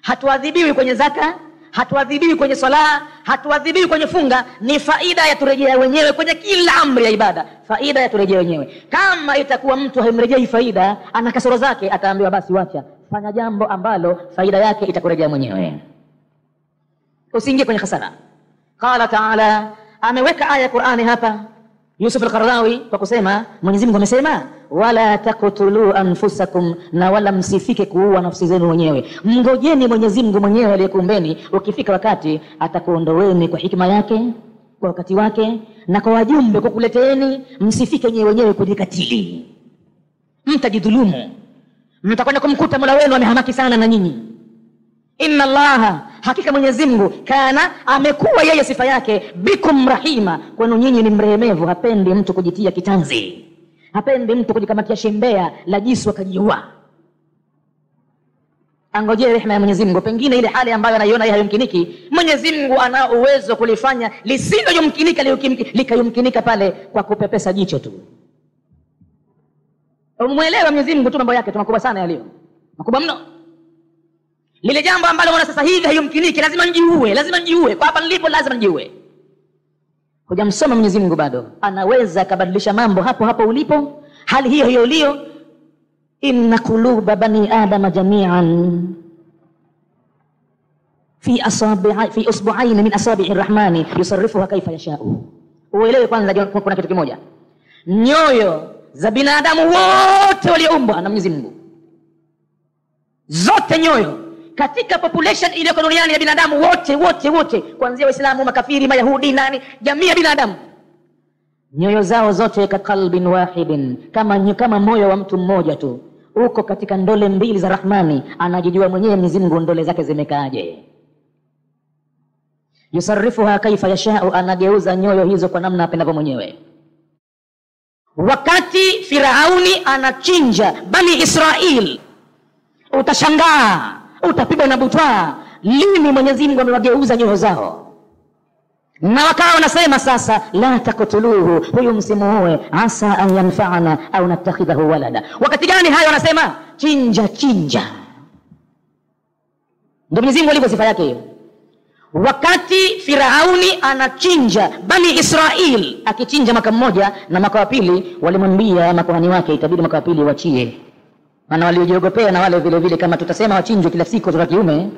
hatuadhibiwi kwenye zaka, hatuadhibiwi kwenye sala, hatuadhibiwi kwenye funga. Ni faida ya turejea wenyewe kwenye kila amri ya ibada, faida ya turejea wenyewe. Kama itakuwa mtu haimrejei faida, ana kasoro zake, ataambiwa basi wacha, fanya jambo ambalo faida yake itakurejea mwenyewe, usiingie kwenye hasara. Qala Ta'ala, ameweka aya ya Qur'ani hapa Yusuf al-Qaradawi kwa kusema, Mwenyezi Mungu amesema, wala taqtulu anfusakum, na wala msifike kuua nafsi zenu wenyewe. Mngojeni Mwenyezi Mungu mwenyewe aliyekuumbeni, ukifika wakati atakuondoweni kwa hikima yake, kwa wakati wake, na kwa wajumbe kukuleteeni. Msifike nyewe wenyewe kujikatili, mtajidhulumu, mtakwenda kumkuta Mola wenu amehamaki sana na nyinyi. Inna Allaha, hakika Mwenyezi Mungu, kana, amekuwa yeye sifa yake, bikum rahima, kwenu nyinyi ni mrehemevu. Hapendi mtu kujitia kitanzi, hapendi mtu kujikamatia shembea la jisu akajiua. Angojee rehema ya Mwenyezi Mungu. Pengine ile hali ambayo anaiona yeye hayumkiniki, Mwenyezi Mungu ana uwezo kulifanya lisilo yumkinika likayumkinika pale kwa kupepesa jicho tu. Umuelewa Mwenyezi Mungu tu mambo yake tumakubwa sana yalio makubwa mno. Lile jambo ambalo wana sasa hivi hayumkiniki, lazima njiue, kwa hapa nilipo lazima njiue. Hujamsoma Mwenyezi Mungu bado, anaweza kabadilisha mambo hapo hapo ulipo, hali hiyo hiyo ulio. Inna quluba bani adama jami'an fi usbu'ain min asabi'ir rahmani yusarrifuha kaifa yasha'u. Uelewe kwanza kuna kitu kimoja, nyoyo za binadamu wote walioumbwa na Mwenyezi Mungu, zote nyoyo katika population ile duniani ya binadamu wote kuanzia Waislamu, makafiri, Mayahudi, nani, jamii ya binadamu, nyoyo zao zote ka qalbin wahidin, kama moyo wa mtu mmoja tu, uko katika ndole mbili za Rahmani. Anajijua mwenyewe Mwenyezi Mungu ndole zake zimekaaje. Yusarrifuha kaifa yasha'u, anageuza nyoyo hizo kwa namna apendavyo mwenyewe. Wakati Firauni anachinja Bani Israel, utashangaa, utapigwa na butwaa, lini Mwenyezi Mungu amewageuza nyoyo zao. Na wakawa wanasema sasa, la taqtuluhu, huyu msimuue, asa an yanfa'ana au natakhidhahu walada. Wakati gani hayo wanasema? Chinja. Ndio Mwenyezi Mungu alivyo sifa yake hiyo. Wakati Firauni anachinja Bani Israel, akichinja mwaka mmoja na mwaka wa pili, walimwambia makuhani wake itabidi mwaka wa pili wachie. Maana waliojogopea na wale vile vile, kama tutasema wachinjwe kila siku za kiume,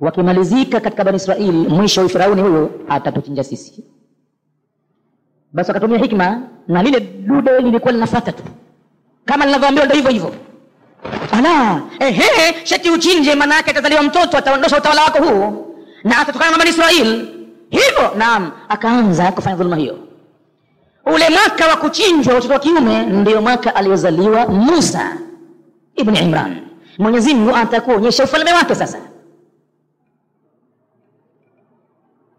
wakimalizika katika Bani Israeli, mwisho wa Firauni huyo atatuchinja sisi. Basi akatumia hikma, na lile dude lilikuwa linafuata tu kama linavyoambiwa, ndio hivyo. Ala, shati uchinje, maana yake atazaliwa mtoto, ataondosha utawala wako huu na atatokana na Bani Israeli. Hivyo naam, akaanza kufanya dhulma hiyo. Ule mwaka wa kuchinjwa watoto wa kiume ndio mwaka aliozaliwa Musa ibn Imran. Mwenyezi Mungu atakuonyesha ufalme wake sasa.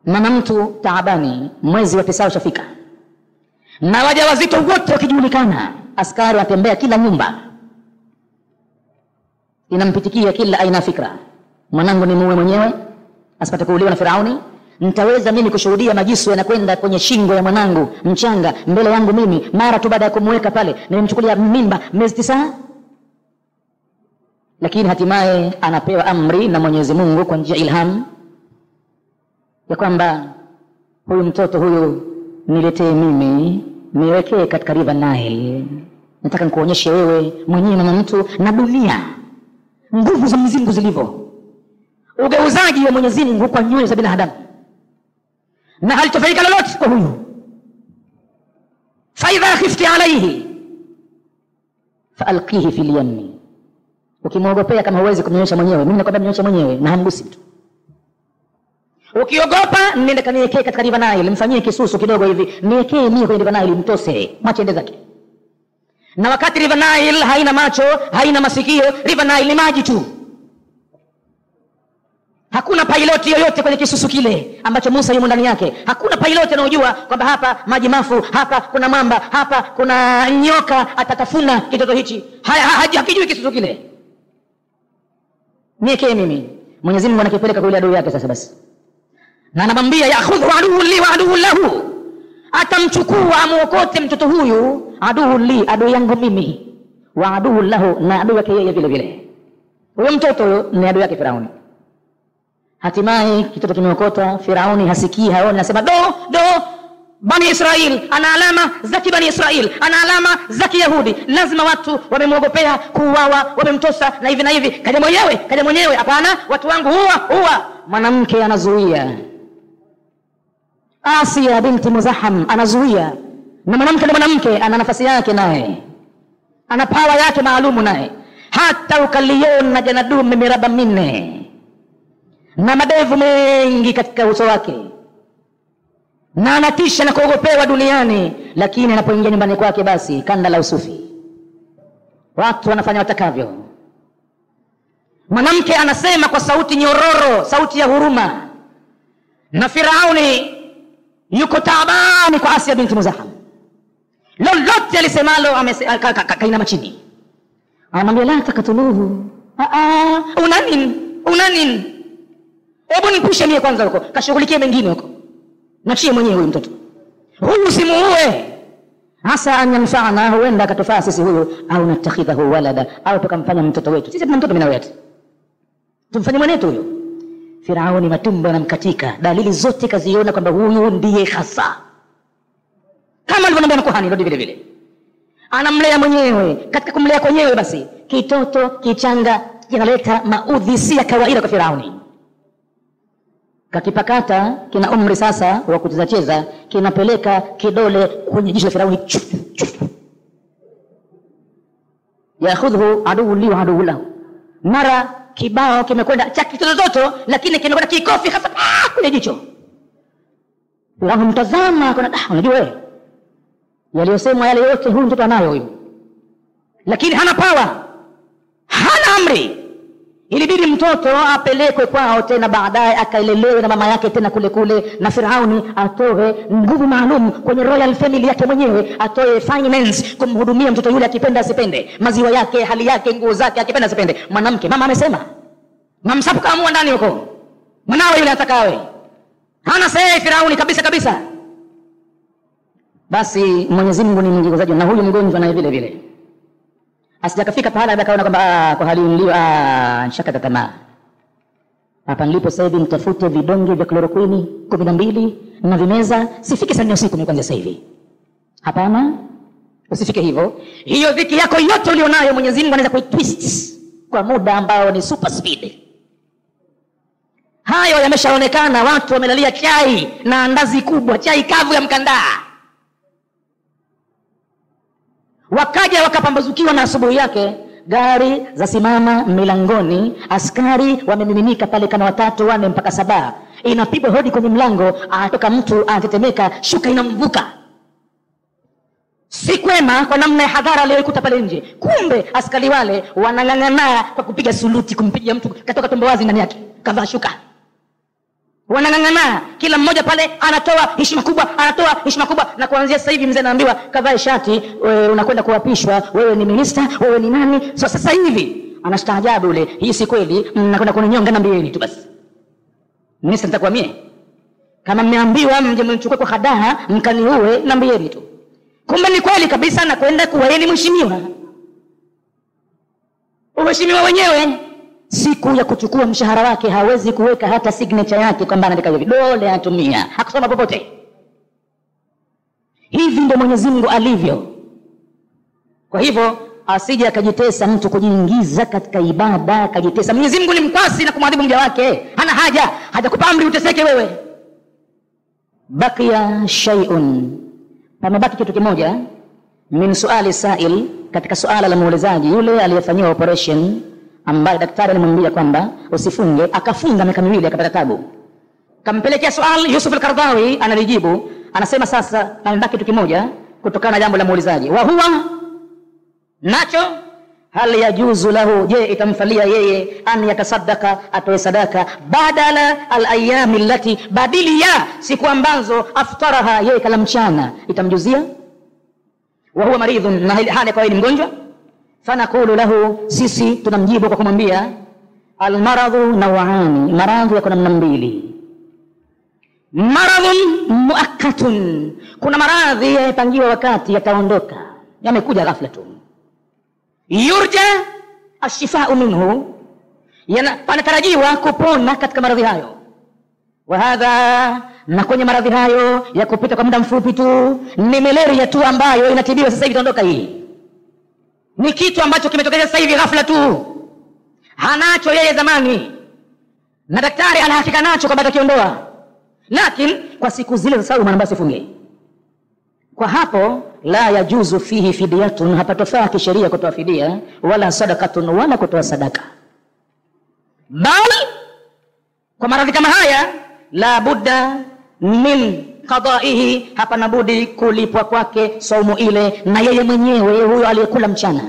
Mama mtu taabani, mwezi wa 9 ushafika, na wajawazito wote wakijulikana, askari watembea kila nyumba, inampitikia kila aina fikra, mwanangu ni muue mwenyewe asipate kuuliwa na Firauni. Nitaweza mimi kushuhudia majisu yanakwenda kwenye shingo ya mwanangu mchanga mbele yangu mimi, mara tu baada ya kumweka pale nimemchukulia mimba miezi 9. Lakini hatimaye anapewa amri na Mwenyezi Mungu kwa njia ilham ya kwamba huyu mtoto huyu niletee mimi, niwekee katika River Nile. Nataka nikuonyeshe wewe mwenyewe na mtu na dunia nguvu za Mwenyezi Mungu zilivyo, ugeuzaji wa Mwenyezi Mungu kwa nyoyo za binadamu, na halitofanyika lolote kwa huyu. Fa idha khifti alayhi faalqihi fil yammi, ukimwogopea kama huwezi kumnyonyesha mwenyewe, mimi nakwambia mnyonyesha mwenyewe na hamgusi mtu. Ukiogopa nenda kaniwekee katika River Nile, mfanyie kisusu kidogo hivi, niwekee mimi kwenye River Nile, mtose, mwache ende zake. Na wakati River Nile haina macho, haina masikio, River Nile ni maji tu. Hakuna piloti yoyote kwenye kisusu kile ambacho Musa yumo ndani yake. Hakuna piloti anayojua kwamba hapa maji mafu, hapa kuna mamba, hapa kuna nyoka atatafuna kitoto hichi. Hakijui kisusu kile. Niwekee mimi. Mwenyezi Mungu anakipeleka kwa yule adui yake sasa basi. Na anamwambia ya'khudhu aduwwu li wa aduwwu lahu, atamchukua amuokote mtoto huyu, aduwwu li, adui yangu mimi, wa aduwwu lahu, na adui yake yeye vile vile. Huyo mtoto huyo ni adui yake Firauni. Hatimaye kitoto kimeokota, Firauni hasikii haoni, anasema do Bani Israel, ana alama za Bani Israel, ana alama za Kiyahudi, lazima watu wamemwogopea kuuawa, wamemtosa na hivi na hivi. Kaja mwenyewe, hapana, watu wangu huwa. Mwanamke anazuia, Asia binti Muzaham anazuia. Na mwanamke ana nafasi yake, naye ana power yake maalumu, naye hata ukaliona janadume miraba minne na madevu mengi katika uso wake, na anatisha na kuogopewa duniani, lakini anapoingia nyumbani kwake basi kanda la usufi, watu wanafanya watakavyo. Mwanamke anasema kwa sauti nyororo, sauti ya huruma, na Firauni yuko taabani kwa Asia binti Muzaham. Lolote alisemalo kainama chini, anamwambia la takatuluhu, una nini? Hebu nipushe mie kwanza huko, kashughulikie mengine huko, nachie mwenyewe huyu mtoto huyu, simuue. Hasa anyanfa'ana, huenda akatufaa sisi huyu, au natakhidhahu walada, au tukamfanya mtoto wetu. Sisi tuna mtoto mimi na wewe, tumfanye mwanetu huyo. Firauni matumbo yanamkatika, dalili zote kaziona kwamba huyu ndiye hasa, kama alivyomwambia makuhani ndio vile vile anamlea mwenyewe. Katika kumlea kwenyewe basi kitoto kichanga kinaleta maudhi si ya kawaida kwa Firauni. Kakipakata, kina umri sasa wa kucheza, kinapeleka kidole kwenye jicho la Firauni, ya'khudhu aduwwu li wa aduwwu lahu. Mara kibao kimekwenda cha kitoto, lakini kinakwenda kikofi hasa kwenye jicho. Firauni mtazama, kuna unajua wewe yaliyosemwa yale yote huyu mtoto anayo huyu, lakini hana power, hana amri. Ilibidi mtoto apelekwe kwao tena, baadaye akaelelewe na mama yake tena kule, na Firauni atoe nguvu maalum kwenye royal family yake mwenyewe, atoe finance kumhudumia mtoto yule, akipenda asipende, maziwa yake, hali yake, nguo zake, akipenda asipende. Mwanamke, mama amesema, mamsapu kaamua ndani huko, mwanawe yule atakawe, hana sahihi Firauni kabisa. Basi Mwenyezi Mungu ni mwongozaji, na huyu mgonjwa naye vile vile asijakafika pahala akaona kwamba kwa hali nilio nishakata tamaa. Hapa nilipo sasa hivi nitafute vidonge vya chloroquine 12 na vimeza, sifike saa 4 usiku mimi kwanza sasa hivi. Hapana, usifike hivyo. Hiyo dhiki yako yote ulionayo Mwenyezi Mungu anaweza kuitwist kwa muda ambao ni super speed. Hayo yameshaonekana, watu wamelalia chai na andazi kubwa, chai kavu ya mkandaa, wakaja wakapambazukiwa na asubuhi yake gari za simama milangoni, askari wamemiminika pale kama 3 4 mpaka 7. Inapigwa hodi kwenye mlango, atoka mtu anatetemeka, shuka inamvuka. Si kwema kwa namna ya hadhara aliyoikuta pale nje. Kumbe askari wale wanang'ang'ana kwa kupiga suluti, kumpiga mtu katoka tumbo wazi ndani yake, kavaa shuka. Wanang'ang'ana, kila mmoja pale anatoa heshima kubwa, na kuanzia sasa hivi mzee anaambiwa kavae shati, unakwenda kuapishwa, wewe ni minister, wewe ni nani. So sasa hivi anastaajabu yule, hii si kweli, mnakwenda kuninyonga, nambieni tu basi. Mimi sitakuwa mie. Kama mmeambiwa mje mnichukue kwa hadaa mkaniue, nambieni tu. Kumbe ni kweli kabisa na kwenda kuwaeni mheshimiwa. Mheshimiwa wenyewe siku ya kuchukua mshahara wake hawezi kuweka hata signature yake kwamba anaandika hivi, dole atumia, hakusoma popote. Hivi ndio Mwenyezi Mungu alivyo. Kwa hivyo asije akajitesa mtu kujiingiza katika ibada akajitesa. Mwenyezi Mungu ni mkwasi na kumwadhibu mja wake, hana haja, hajakupa amri uteseke wewe. Bakia shay'un, pamebaki kitu kimoja, min suali sa'il, katika suala la muulizaji yule aliyefanyiwa operation, ambaye daktari alimwambia kwamba usifunge, akafunga miaka miwili akapata tabu. Kampelekea swali Yusuf al-Qaradawi, analijibu, anasema sasa pamebaki kitu kimoja kutokana na jambo la muulizaji. Wa huwa nacho, hal yajuzu lahu, je itamfalia yeye an yatasaddaka, atoe sadaka, badala al-ayami allati, badili ya siku ambazo aftaraha yeye kala mchana, itamjuzia? Wa huwa maridhun, na hali kwa yeye mgonjwa. Fanaqulu lahu, sisi tunamjibu kwa kumwambia al-maradhu naw'ani, maradhi yako namna mbili. Maradhun muakkatun, kuna maradhi yapangiwa wakati yataondoka, yamekuja ghafla tu. Yurja ashifa'u minhu, panatarajiwa kupona katika maradhi hayo. Wa hadha, na kwenye maradhi hayo ya kupita kwa muda mfupi tu, ni malaria tu ambayo inatibiwa sasa hivi itaondoka. Hii ni kitu ambacho kimetokea sasa hivi ghafla tu, hanacho yeye zamani, na daktari anahakika nacho kwamba atakiondoa, lakini kwa siku zile za saumu anambia sifunge. Kwa hapo la yajuzu fihi fidyatun, hapatofaa kisheria kutoa fidia, wala sadaqatun, wala kutoa sadaka. Bali kwa maradhi kama haya la budda min qada'ihi, hapana budi kulipwa kwake saumu ile, na yeye mwenyewe huyo aliyekula mchana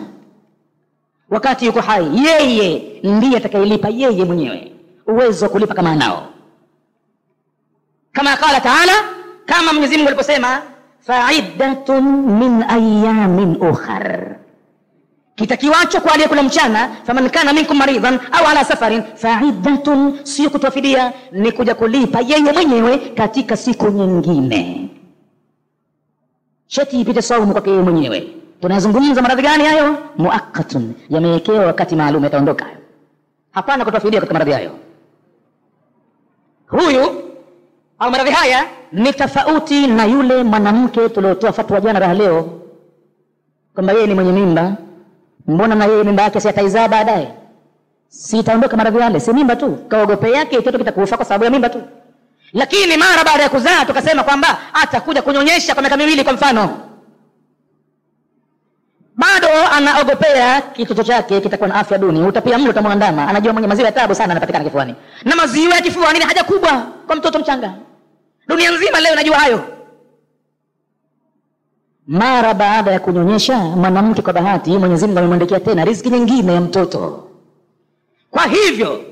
wakati yuko hai, yeye ndiye atakayelipa yeye mwenyewe, uwezo wa kulipa kama anao. Kama qala ta'ala, kama Mwenyezi Mungu aliposema fa'iddatun min ayamin ukhar, kitakiwacho kwa aliyekula mchana, faman kana minkum maridhan au ala safarin fa'iddatun, sio kutoa fidia, ni kuja kulipa yeye mwenyewe katika siku nyingine. Shati ipite saumu kwa yeye mwenyewe. Tunazungumza maradhi gani hayo? Muakkatun, yamewekewa wakati maalum yataondoka. Hapana kutoa fidia katika maradhi hayo. Huyu au maradhi haya ni tofauti na yule mwanamke tuliotoa fatwa jana raha leo kwamba yeye ni mwenye mimba. Mbona na yeye mimba yake si ataizaa baadaye? Si itaondoka maradhi yale, si mimba tu, kaogope yake mtoto kitakufa kwa sababu ya mimba tu. Lakini mara baada ya kuzaa tukasema kwamba atakuja kunyonyesha kwa miaka miwili kwa mfano, bado anaogopea kitoto chake kitakuwa na afya duni, utapia mlo utamwandama, anajua mwenye maziwa ya taabu sana anapatikana kifuani, na maziwa ya kifuani ni haja kubwa kwa mtoto mchanga. Dunia nzima leo najua hayo. Mara baada ya kunyonyesha mwanamke, kwa bahati Mwenyezi Mungu amemwandikia tena riziki nyingine ya mtoto. Kwa hivyo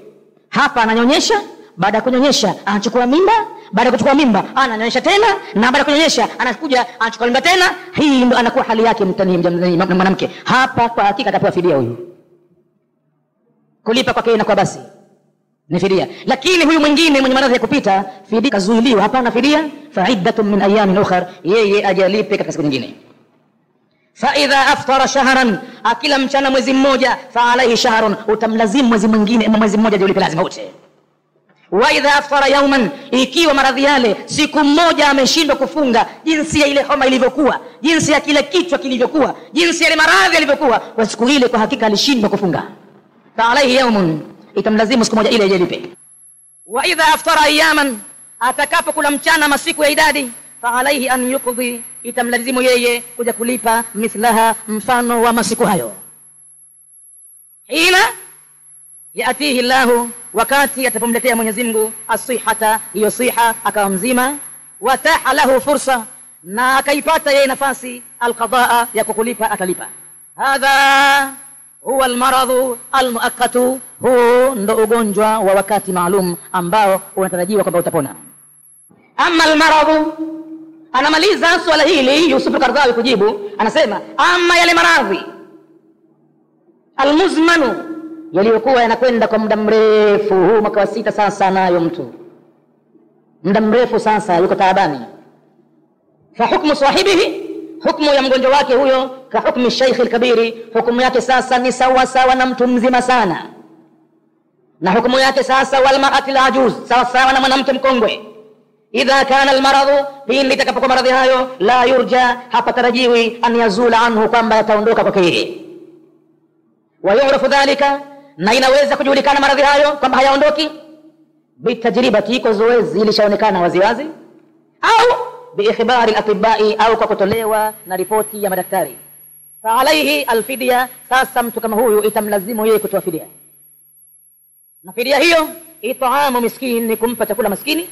hapa ananyonyesha, baada ya kunyonyesha anachukua mimba, baada ya kuchukua mimba ananyonyesha tena, na baada ya kunyonyesha anakuja anachukua mimba tena. Hii ndo anakuwa hali yake mwanamke. Hapa kwa hakika atapewa fidia huyu, kulipa kwake na kwa basi ni fidia. Lakini huyu mwingine mwenye maradhi ya kupita, fidia kazuiliwa, hapana fidia. Fa'iddatun min ayamin ukhar, yeye ajalipe katika siku nyingine. Fa idha aftara shahran, akila mchana mwezi mmoja, fa alayhi shahrun, utamlazimu mwezi mwingine, mwezi mmoja ndio ulipe lazima wote. Wa idha aftara yawman, ikiwa maradhi yale siku mmoja ameshindwa kufunga, jinsi ya ile homa ilivyokuwa, jinsi ya kile kichwa kilivyokuwa, jinsi ya ile maradhi yalivyokuwa, kwa siku ile kwa hakika alishindwa kufunga, fa alayhi yawmun, itamlazimu siku moja ile ijelipe. Wa idha aftara ayaman, atakapokula mchana masiku ya idadi, fa alayhi an yuqdi, itamlazimu yeye kuja kulipa mithlaha, mfano wa masiku hayo. Hina yatihi Allahu, wakati atapomletea Mwenyezi Mungu as-sihhata, hiyo siha akawa mzima, wataha lahu fursa, na akaipata yeye nafasi, al-qadaa, ya kukulipa atalipa. Hadha huwa al-maradhu al-muakkatu, huu ndo ugonjwa wa wakati maalum ambao unatarajiwa kwamba utapona. Amma al-maradhu, anamaliza swala hili Yusuf al-Qaradawi kujibu, anasema ama yale maradhi al-muzmanu, yaliyokuwa yanakwenda kwa muda mrefu. Huu mwaka wa 6 sasa nayo mtu muda mrefu sasa yuko taabani. Fa hukmu sahibihi, hukmu ya mgonjwa wake huyo, ka hukmu shaykh al-kabiri, hukumu yake sasa ni sawa sawa na mtu mzima sana, na hukumu yake sasa wal mar'ati al-ajuz, sawa sawa na mwanamke mkongwe. Idha kana al-maradhu, pindi itakapokuwa maradhi hayo, la yurja, hapatarajiwi an yazula anhu, kwamba yataondoka kwake yeye. Wa yu'rafu dhalika, na inaweza kujulikana maradhi hayo kwamba hayaondoki bitajribati, kwa zoezi ilishaonekana waziwazi, au biikhbari al-atibbai, au kwa kutolewa na ripoti ya madaktari. Fa alayhi al-fidya, sasa mtu kama huyu itamlazimu yeye kutoa fidia, na fidia hiyo it'amu miskin, ni kumpa chakula maskini.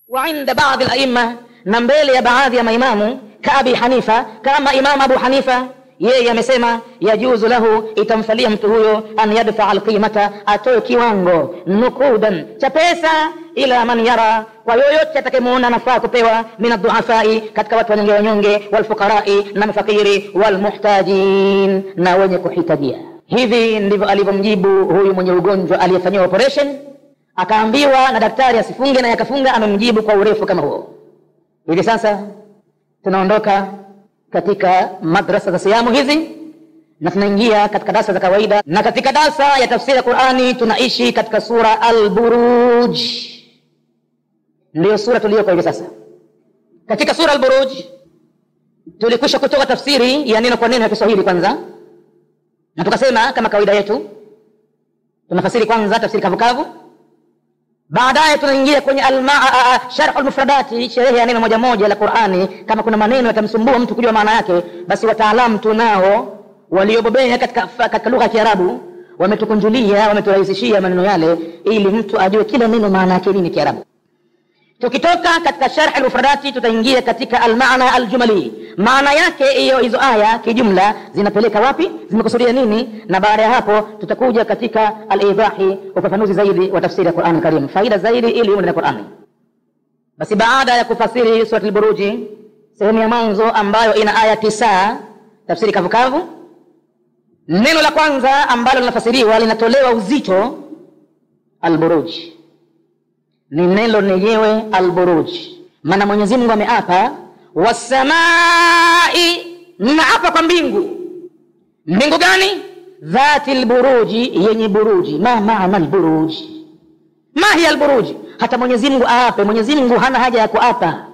Wa inda baadhi al-aimma, na mbele ya baadhi ya maimamu, ka Abi Hanifa, kama Imam Abu Hanifa, yeye amesema yajuzu lahu, itamfalia mtu huyo an yadfa al-qimata, atoe kiwango nukudan cha pesa, ila man yara, kwa yoyote atakayemuona nafaa kupewa, min ad-du'afai, katika watu wanyonge, wal fuqarai, na mafakiri, wal muhtajin, na wenye kuhitajia. Hivi ndivyo alivyomjibu huyu mwenye ugonjwa aliyefanywa operation, akaambiwa na daktari asifunge na yakafunga. Amemjibu kwa urefu kama huo. Hivi sasa tunaondoka katika madrasa za siyamu hizi na tunaingia katika darasa za kawaida, na katika darasa ya tafsiri ya Qur'ani tunaishi katika sura Al-Buruj. Ndio sura tuliyoko hivi sasa. Katika sura Al-Buruj tulikwisha kutoa tafsiri ya neno kwa neno ya Kiswahili kwanza, na tukasema kama kawaida yetu tunafasiri kwanza tafsiri kavukavu, baadaye tunaingia kwenye sharh al-mufradati, sherehe ya neno moja moja la Qur'ani. Kama kuna maneno yatamsumbua mtu kujua maana yake, basi wataalamu tunao waliobobea katika lugha ya Kiarabu, wametukunjulia, wameturahisishia maneno yale, ili mtu ajue kila neno maana yake nini Kiarabu. Tukitoka katika sharh al-mufradati tutaingia katika al-maana al-jumali, maana yake hizo aya kijumla zinapeleka wapi, zimekusudia nini, na baada ya hapo tutakuja katika al-idahi, ufafanuzi zaidi wa tafsiri ya Qur'an Karim, faida zaidi ili uende na Qur'ani. Basi baada ya kufasiri sura al-Buruj sehemu ya mwanzo ambayo ina aya 9, tafsiri kavukavu, neno la kwanza ambalo linafasiriwa linatolewa uzito al-Buruj, ni neno lenyewe al-Buruj. Maana Mwenyezi Mungu ameapa wasamai, naapa kwa mbingu. Mbingu gani? Dhatil buruji, yenye buruji. Ma maana al-buruj, ma hiya al-buruj? Hata Mwenyezi Mungu aape, Mwenyezi Mungu hana haja ya kuapa,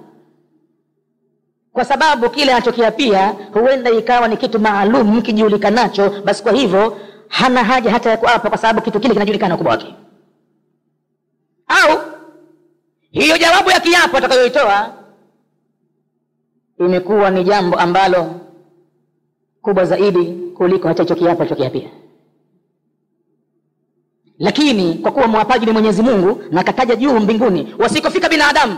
kwa sababu kile anachokiapia huenda ikawa ni kitu maalum kijulikanacho, basi kwa hivyo hana haja hata ya kuapa, kwa sababu kitu kile kinajulikana ukubwa wake. Au hiyo jawabu ya kiapo atakayoitoa imekuwa ni jambo ambalo kubwa zaidi kuliko hata hicho kiapo alichokiapia. Lakini kwa kuwa mwapaji ni Mwenyezi Mungu na kataja juu mbinguni wasikofika binadamu,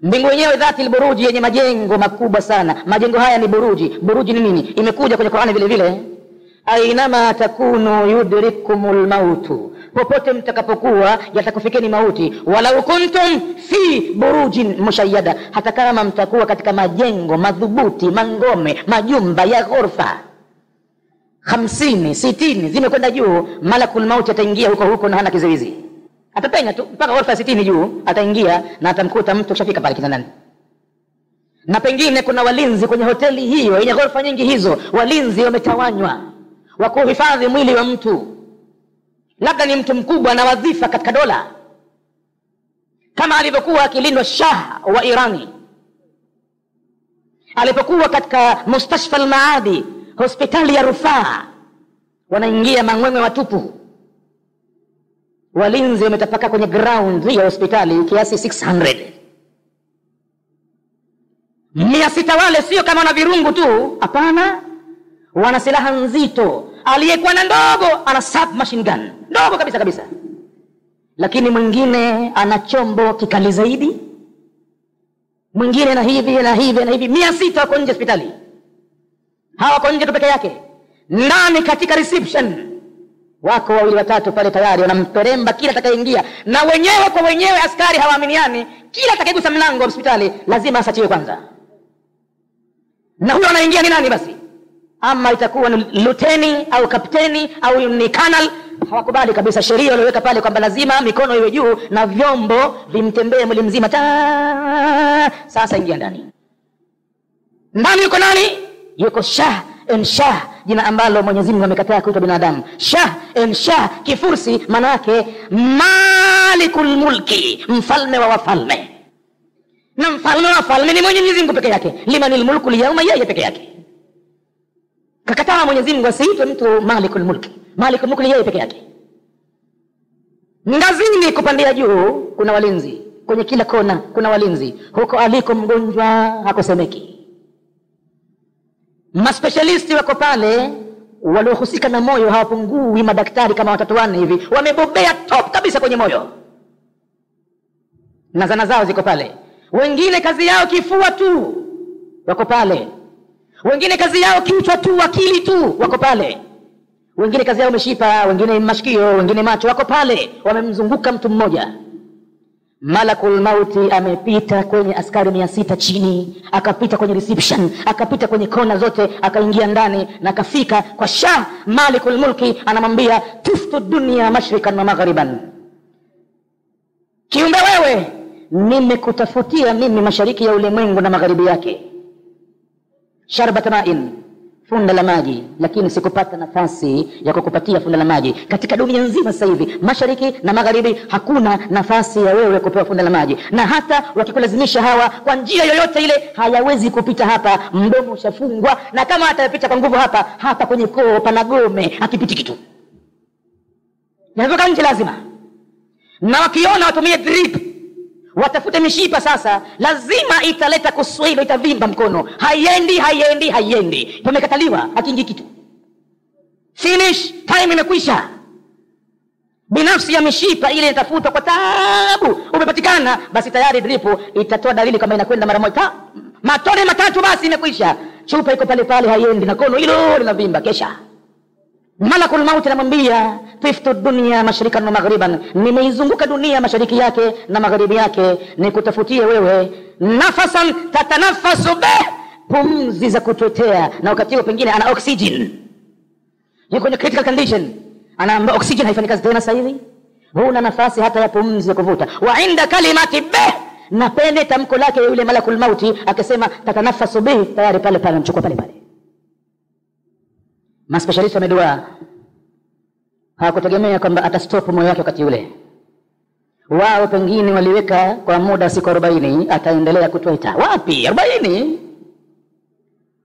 mbingu yenyewe dhatil buruji, yenye majengo makubwa sana. Majengo haya ni buruji. Buruji ni nini? Imekuja kwenye Qur'ani vile vile, ainama takunu yudrikumul mautu, popote mtakapokuwa yatakufikeni mauti. Walau kuntum fi burujin mushayyada, hata kama mtakuwa katika majengo madhubuti, mangome, majumba ya ghorofa 50 60 zimekwenda juu, malakul mauti ataingia huko na hana kizuizi, atapenya tu mpaka ghorofa 60 juu, ataingia na atamkuta mtu kishafika pale kitandani. Na pengine kuna walinzi kwenye hoteli hiyo yenye ghorofa nyingi hizo, walinzi wametawanywa wa kuhifadhi mwili wa mtu, labda ni mtu mkubwa na wadhifa katika dola, kama alivyokuwa akilindwa Shah wa Irani alipokuwa katika mustashfa al-Maadi, hospitali ya rufaa. Wanaingia mangwengwe watupu, walinzi wametapaka kwenye ground ya hospitali kiasi 600. 600 wale sio kama wana virungu tu, hapana, wana silaha nzito. Aliyekuwa na ndogo ana submachine gun ndogo kabisa, lakini mwingine ana chombo kikali zaidi, mwingine na hivi 600 wako nje hospitali. Hawako nje tu peke yake, ndani katika reception wako 2 watatu pale tayari wanamperemba kila atakayeingia, na wenyewe kwa wenyewe askari hawaaminiani. Kila atakayegusa mlango wa hospitali lazima asatiwe kwanza, na huyo anaingia ni nani? Basi ama itakuwa ni luteni au kapteni au ni kanal, hawakubali kabisa. Sheria waliweka pale kwamba lazima mikono iwe juu na vyombo vimtembee mwili mzima. Sasa ingia ndani. Ndani yuko nani? Yuko Shah en Shah, jina ambalo Mwenyezi Mungu amekataa kuitwa binadamu. Shah en Shah kifursi maana yake Malikul Mulki, mfalme wa wafalme. Na mfalme wa wafalme ni Mwenyezi Mungu peke yake. Limanil mulku liyawma, yeye peke yake. Kakataa Mwenyezi Mungu asiitwe mtu Malikul Mulki. Malikul Mulki yeye peke yake. Ngazini kupandia juu kuna walinzi, kwenye kila kona kuna walinzi. Huko aliko mgonjwa hakosemeki. Maspecialisti wako pale, waliohusika na moyo hawapungui madaktari kama 3-4 hivi, wamebobea top kabisa kwenye moyo, na zana zao ziko pale. Wengine kazi yao kifua tu, wako pale. Wengine kazi yao kichwa tu, akili tu, wako pale. Wengine kazi yao mishipa, wengine mashikio, wengine macho, wako pale. Wamemzunguka mtu mmoja. Malakul Mauti amepita kwenye askari 600 chini, akapita kwenye reception, akapita kwenye kona zote, akaingia ndani na akafika kwa Shah Malikul Mulki. Anamwambia tuftu dunia mashrikan wa maghariban, kiumbe wewe, nimekutafutia mimi mashariki ya ulimwengu na magharibi yake. Sharbat ma'in, funda la maji, lakini sikupata nafasi ya kukupatia funda la maji. Katika dunia nzima sasa hivi, mashariki na magharibi, hakuna nafasi ya wewe kupewa funda la maji. Na hata wakikulazimisha hawa kwa njia yoyote ile, hayawezi kupita hapa, mdomo ushafungwa. Na kama atapita kwa nguvu hapa kwenye koo pana gome, akipiti kitu. Yanatoka nje lazima. Na wakiona watumie drip, watafute mishipa sasa, lazima italeta kuswilo, itavimba mkono. Haiendi. Tumekataliwa, hakingi kitu. Finish, time imekwisha. Binafsi ya mishipa ile itafuta kwa taabu, umepatikana, basi tayari dripu itatoa dalili kama inakwenda mara moja. Matone 3 basi imekwisha. Chupa iko pale pale, haiendi, na kono hilo linavimba. Kesha Malakul Mauti anamwambia tiftu dunia mashrikan wa maghariban, nimeizunguka dunia mashariki yake na magharibi yake, nikutafutie wewe nafasan tatanafasu bih, pumzi za kutotea. Na wakati huo pengine ana oxygen, yuko kwenye critical condition, anaamba oxygen haifanyi kazi tena sasa hivi, huna nafasi hata ya pumzi ya kuvuta. Wa inda kalimati bih, na pende tamko lake yule Malakul Mauti akasema tatanafasu bih, tayari pale pale mchukua pale pale. Maspecialist wamedua, hawakutegemea kwamba atastop moyo wake wakati ule. Wao pengine waliweka kwa muda siku 40 ataendelea kutoa. Wapi 40?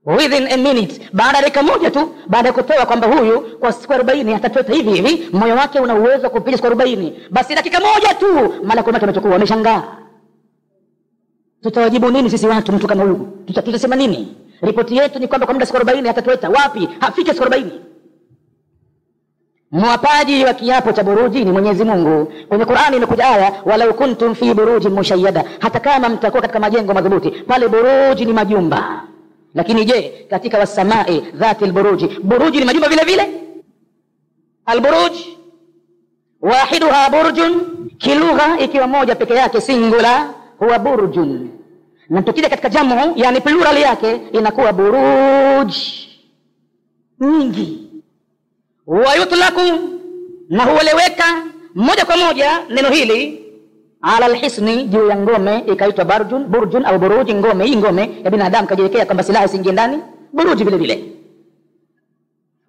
Within a minute, baada ya dakika moja tu, baada ya kutoa kwamba huyu kwa siku 40 atatoa hivi hivi, moyo wake una uwezo kupiga siku 40, basi dakika moja tu Malakul Mauti amechukua. Wameshangaa, tutawajibu nini sisi watu mtu kama huyu? Tutasema nini? Ripoti yetu ni kwamba kwa muda siku 40 atatoa. Wapi? Hafiki siku 40. Mwapaji wa kiapo cha buruji ni Mwenyezi Mungu. Kwenye Qur'ani imekuja aya walau kuntum fi burujin mushayyada, hata kama mtakuwa katika majengo madhubuti. Pale buruji ni majumba. Lakini je, katika wasamai dhatil buruji, buruji ni majumba vile vile? Alburuj wahiduha burjun, kilugha ikiwa moja peke yake singular huwa burjun, na tukija katika jamu yani plural yake inakuwa buruj nyingi. Wa yutlaku, na hueleweka moja kwa moja neno hili ala alhisni, juu ya ngome ikaitwa burjun au buruj, ngome. Hii ngome ya binadamu kajiwekea kwamba silaha isiingie ndani, buruji vile vile.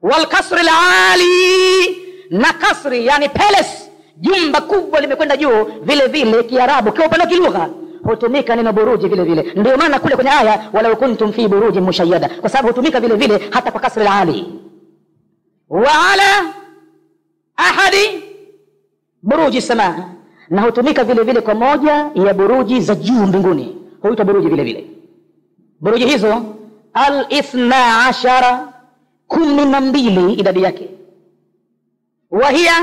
Wal kasri alali, na kasri yani palace, jumba kubwa limekwenda juu vile vile. Kiarabu kwa upande wa kilugha hutumika neno buruji vile vile. Ndio maana kule kwenye aya walau kuntum fi burujin mushayyada, kwa sababu hutumika vile vile hata kwa kasri alali. Wa ala ahadi buruji samaa, na hutumika vile vile kwa moja ya buruji za juu mbinguni, huitwa buruji vile vile. Buruji hizo al-12, 12 idadi yake. Wahia,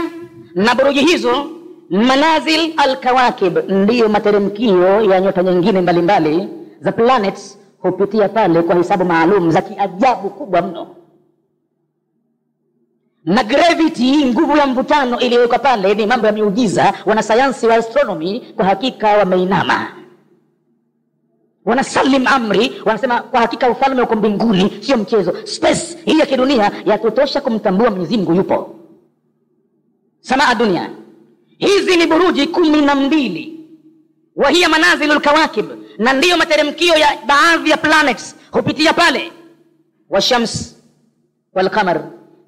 na buruji hizo manazil al-kawakib, ndiyo materemkio ya nyota nyingine mbalimbali za planets, hupitia pale kwa hisabu maalum za kiajabu kubwa mno. Na gravity, nguvu ya mvutano iliyowekwa pale ni mambo ya miujiza. Wanasayansi wa astronomy kwa hakika wameinama. wanasalim amri, wanasema kwa hakika ufalme uko mbinguni, sio mchezo. Space hii ya kidunia ya kutosha kumtambua Mwenyezi Mungu yupo. Samaa dunia, hizi ni buruji 12, wa hiya manazilul kawakib, na ndiyo materemkio ya baadhi ya planets hupitia pale. Wa shams wal qamar,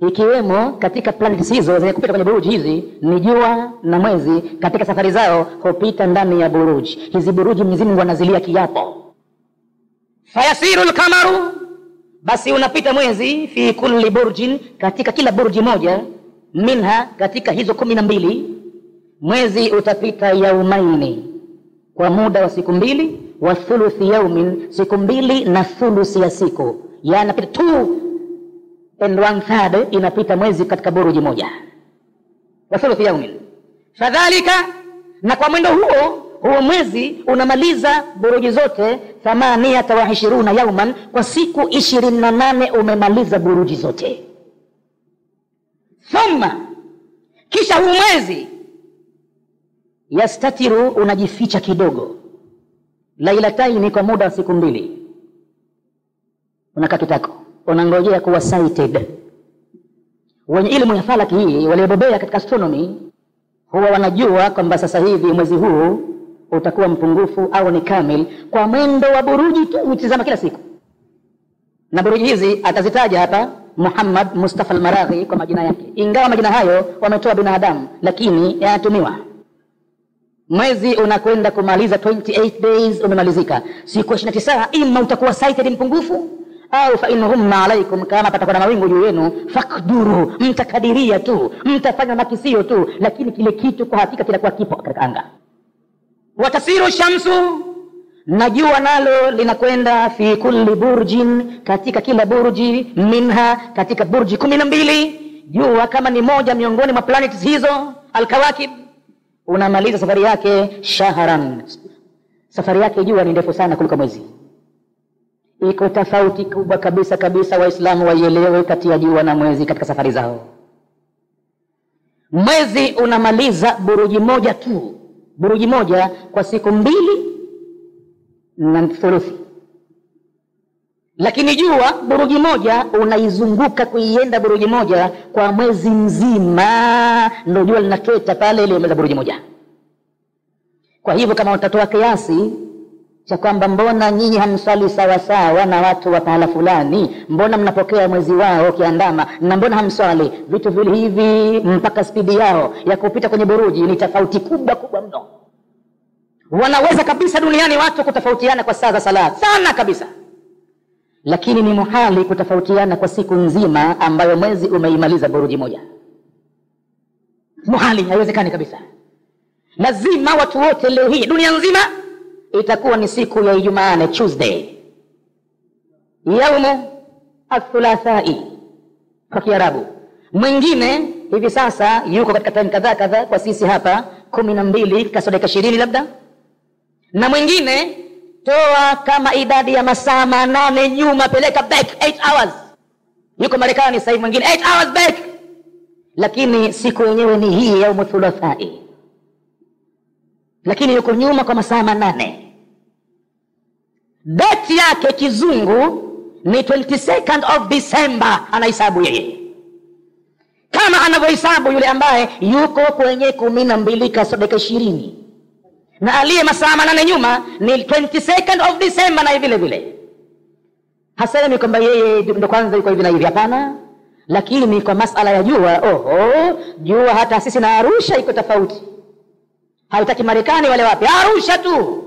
ikiwemo katika planets hizo zenye kupita kwenye buruji hizi ni jua na mwezi. Katika safari zao hupita ndani ya buruji hizi. Buruji Mwenyezi Mungu anazilia kiapo. Fayasirul qamaru, basi unapita mwezi, fi kulli burjin, katika kila burji moja, minha, katika hizo 12 mwezi utapita yaumaini, kwa muda wa siku 2, wa thuluthi yaumin, siku 2 na thuluthi ya siku, yani napita 2 and 1/3 inapita mwezi katika buruji moja, wa thuluthi yaumin. Fadhalika, na kwa mwendo huo mwezi unamaliza buruji zote 28 yauman, kwa siku 28 umemaliza buruji zote. Thumma, kisha huu mwezi yastatiru, unajificha kidogo, lailataini, kwa muda wa siku 2. Unakaa kitako, unangojea kuwa sighted. Wenye elimu ya falaki hii, waliobobea katika astronomy, huwa wanajua kwamba sasa hivi mwezi huu utakuwa mpungufu au ni kamil kwa mwendo wa buruji tu utizama kila siku. Na buruji hizi atazitaja hapa Muhammad Mustafa al-Maraghi kwa majina yake, ingawa majina hayo wametoa binadamu, lakini yanatumiwa. Mwezi unakwenda kumaliza 28 days, umemalizika. Siku 29 ima utakuwa sighted mpungufu, au fa inhumma alaikum, kama patakuwa na mawingu juu yenu, fakduru, mtakadiria tu, mtafanya makisio tu, lakini kile kitu kwa hakika kinakuwa kipo katika anga. Watasiru shamsu, na jua nalo linakwenda fi kulli burjin, katika kila burji, minha, katika burji 12. Jua kama ni moja miongoni mwa planets hizo alkawakib, unamaliza safari yake shahran. Safari yake jua ni ndefu sana kuliko mwezi. Iko tofauti kubwa kabisa kabisa, Waislamu waielewe, kati ya jua na mwezi katika safari zao. Mwezi unamaliza buruji moja tu, buruji moja kwa siku 2 na thuluthi. Lakini jua buruji moja unaizunguka kuienda buruji moja kwa mwezi mzima, ndio jua linaketa pale ile meza buruji moja. Kwa hivyo kama utatoa kiasi cha kwamba mbona nyinyi hamsali sawa sawa na watu wa pahala fulani, mbona mnapokea mwezi wao kiandama, na mbona hamsali, vitu vile hivi mpaka spidi yao ya kupita kwenye buruji ni tofauti kubwa kubwa mno. Wanaweza kabisa duniani watu kutofautiana kwa saa za sala sana kabisa, lakini ni muhali kutofautiana kwa siku nzima ambayo mwezi umeimaliza buruji moja. Muhali, haiwezekani kabisa. Lazima watu wote leo hii dunia nzima itakuwa ni siku ya Ijumaa, Tuesday, yaumu athulathai kwa Kiarabu. Mwingine hivi sasa yuko katika time kadhaa kwa sisi hapa 12 kasoro 20 labda, na mwingine toa kama idadi ya masaa 8 nyuma, peleka back 8 hours, yuko Marekani sasa hivi, mwingine 8 hours back, lakini siku yenyewe ni hii yaumu thulathai, lakini yuko nyuma kwa masaa 8. Date yake kizungu ni 22nd of December, anahesabu yeye kama anavyohesabu yule ambaye yuko kwenye 12 kasoro 20, na aliye masaa 8 nyuma ni 22nd of December na vile vile. Hasemi kwamba yeye ndo kwanza yuko hivi na hivi, hapana. Lakini kwa masala ya jua, jua hata sisi na Arusha iko tofauti. Haitaki Marekani wale wapi, Arusha tu.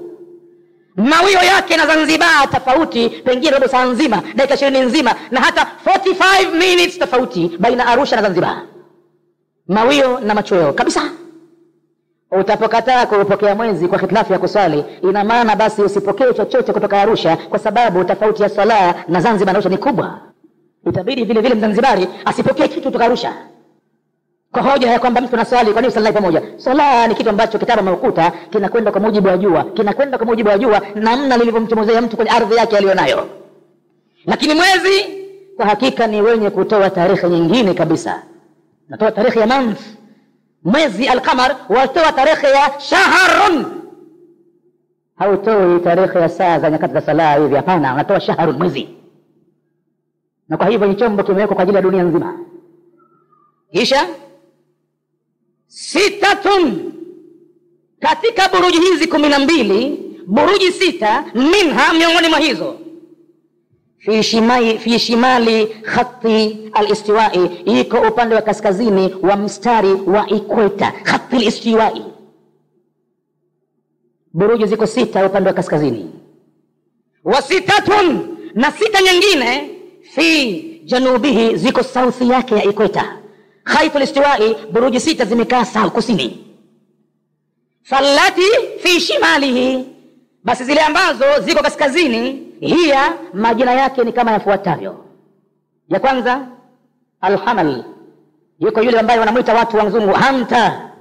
Mawio yake na Zanzibar tofauti, pengine robo saa nzima, dakika 20 nzima, na hata 45 minutes tofauti baina Arusha na Zanzibar. Mawio na machweo kabisa. Utapokataa kupokea mwezi kwa hitilafu ya kuswali, ina maana basi usipokee chochote kutoka Arusha, kwa sababu tofauti ya swala na Zanzibar na Arusha ni kubwa. Itabidi vile vile Mzanzibari asipokee kitu kutoka Arusha, kwa hoja ya kwamba mtu anaswali, kwa nini usali pamoja? Swala ni kitu ambacho kitabu ameukuta kinakwenda kwa mujibu wa jua, kinakwenda kwa mujibu wa jua namna lilivyomchomozea mtu kwenye ardhi yake aliyonayo. Lakini mwezi kwa hakika ni wenye kutoa tarehe nyingine kabisa. Natoa tarehe ya month, mwezi al-qamar, watoa tarehe ya shahrun, hautoi tarehe ya saa za nyakati za sala hivi, hapana, unatoa shahru, mwezi. Na kwa hivyo ni chombo kimewekwa kwa ajili ya dunia nzima. Kisha sitatun, katika buruji hizi 12, buruji 6 minha, miongoni mwa hizo, fi shimali khati al-istiwai, iko upande wa kaskazini wa mstari wa ikweta, khati al-istiwai. Buruji ziko 6 upande wa kaskazini. Wa sitatun, na 6 nyingine fi janubihi, ziko south yake ya ikweta. Khaitul istiwai, buruji 6 zimekaa south, kusini. Fallati fi shimalihi, basi zile ambazo ziko kaskazini, hiya, majina yake ni kama yafuatavyo. Ya kwanza alhamal, yuko yule ambaye wanamuita watu wa mzungu hamta,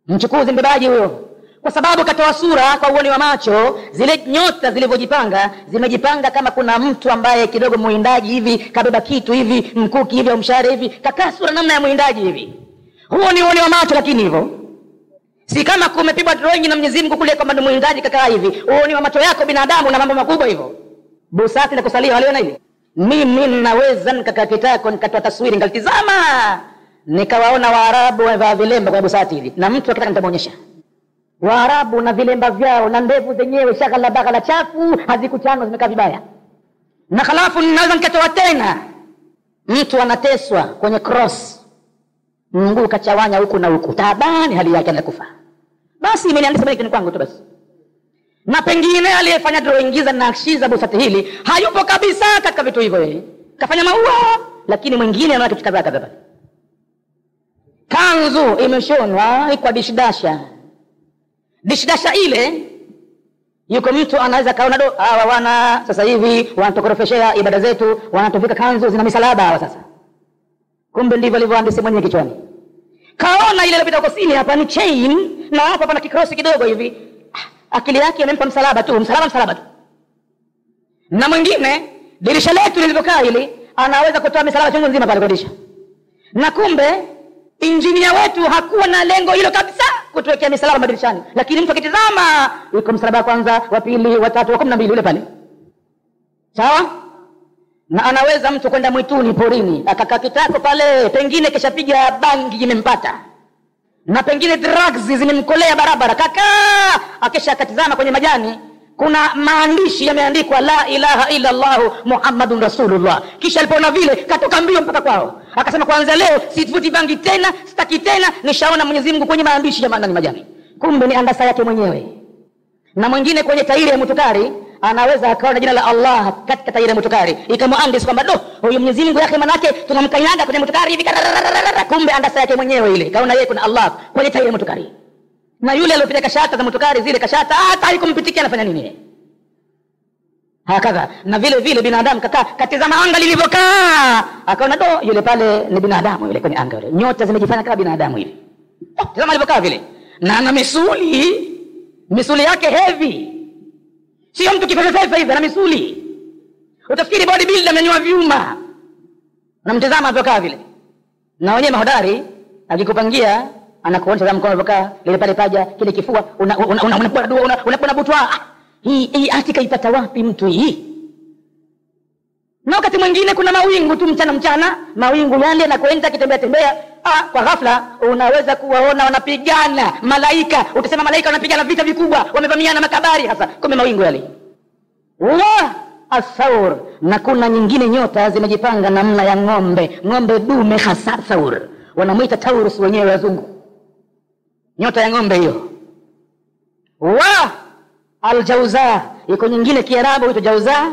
mchukuzi, mbebaji huyo, kwa sababu katoa sura kwa uoni wa macho. Zile nyota zilivyojipanga, zimejipanga kama kuna mtu ambaye kidogo muindaji hivi, kabeba kitu hivi, mkuki hivi au mshare hivi, kakaa sura namna ya muindaji hivi. Huo ni uoni wa macho, lakini hivyo si kama kumepigwa drawing na Mwenyezi Mungu kule kwamba ndio muindaji kakaa hivi. Uoni wa macho yako binadamu na mambo makubwa hivyo. Busati na kusalia waliona hivi. Mimi naweza nikakaa kitako nikatoa taswiri nikalitizama, nikawaona Waarabu wamevaa vilemba kwa busati hivi, na mtu akitaka nitamuonyesha. Waarabu na vilemba vyao na ndevu zenyewe shagala bagala chafu, hazikuchano, zimekaa vibaya. Na halafu naweza nikatoa tena, mtu anateswa kwenye cross, mguu kachawanya huku na huku, taabani, hali yake anakufa. Basi imeniandika mimi kwangu tu basi. Na pengine aliyefanya drawing giza na akshiza busati hili hayupo kabisa katika vitu hivyo yeye. Kafanya maua, lakini mwingine ana kitu kadhaa kadhaa. Kanzu imeshonwa kwa dishdasha. Dishdasha ile, yuko mtu anaweza kaona hawa wana sasa hivi wanatokorofeshea ibada zetu, wanatofika kanzu zina misalaba hawa sasa. Kumbe ndivyo alivyoandika mwenyewe kichwani. Kaona ile ilipita kusini hapa ni chain, na hapa pana kikrosi kidogo hivi. Akili yake imempa msalaba tu, msalaba tu. Na mwingine, dirisha letu lilivyokaa hili, anaweza kutoa misalaba chungu nzima pale kwa dirisha. Na kumbe injinia wetu hakuwa na lengo hilo kabisa, kutuwekea misalaba madirishani. Lakini mtu akitazama, yuko msalaba kwanza, wa pili, wa tatu, wa 12 ule pale. Sawa? Na anaweza mtu kwenda mwituni, porini, akakaa kitako pale, pengine kishapiga bangi imempata, na pengine drugs zimemkolea barabara, kakaa akisha akatizama kwenye majani, kuna maandishi yameandikwa la ilaha illa Allah Muhammadun Rasulullah. Kisha alipoona vile katoka mbio mpaka kwao, akasema kwanza leo sivuti bangi tena, sitaki tena, nishaona Mwenyezi Mungu kwenye maandishi ya ndani majani. Kumbe ni andasa yake mwenyewe. Na mwingine kwenye tairi ya mutukari, anaweza akaona jina la Allah katika tairi ya mutukari, ikamuandis kwamba huyu Mwenyezi Mungu yake manake tunamkanyaga kwenye mutukari hivi, kumbe andasa yake mwenyewe ile, kaona yeye kuna Allah kwenye tairi ya mutukari. Na yule aliyopita kashata za mutukari zile kashata hata haikumpitikia anafanya nini? Hakadha. Na vile vile binadamu kakaa katizama anga lilivyokaa, akaona yule pale ni binadamu yule kwenye anga yule. Nyota zimejifanya kama binadamu hivi. Tazama alivyokaa vile. Na ana misuli yake heavy. Sio mtu kifefefe hivi, ana misuli. Utafikiri bodybuilder amenyoa vyuma. Unamtazama alivyokaa vile. Na wenyewe mahodari akikupangia anakuonyesha mkono alivyokaa, ile pale paja, kile kifua, unapona dua, unapona butwa. Hii atika ipata wapi mtu hii? Na wakati mwingine kuna mawingu tu mchana, mawingu yale na kwenda kitembea, kwa ghafla unaweza kuwaona wanapigana malaika. Utasema malaika wanapigana vita vikubwa, wamevamiana makabari hasa, kumbe mawingu yale. As-saur. Na kuna nyingine nyota zimejipanga namna ya ng'ombe dume hasa saur. Wanamuita Taurus wenyewe wazungu. Nyota ya ng'ombe hiyo. Al-Jawza, iko nyingine Kiarabu huitwa Jawza.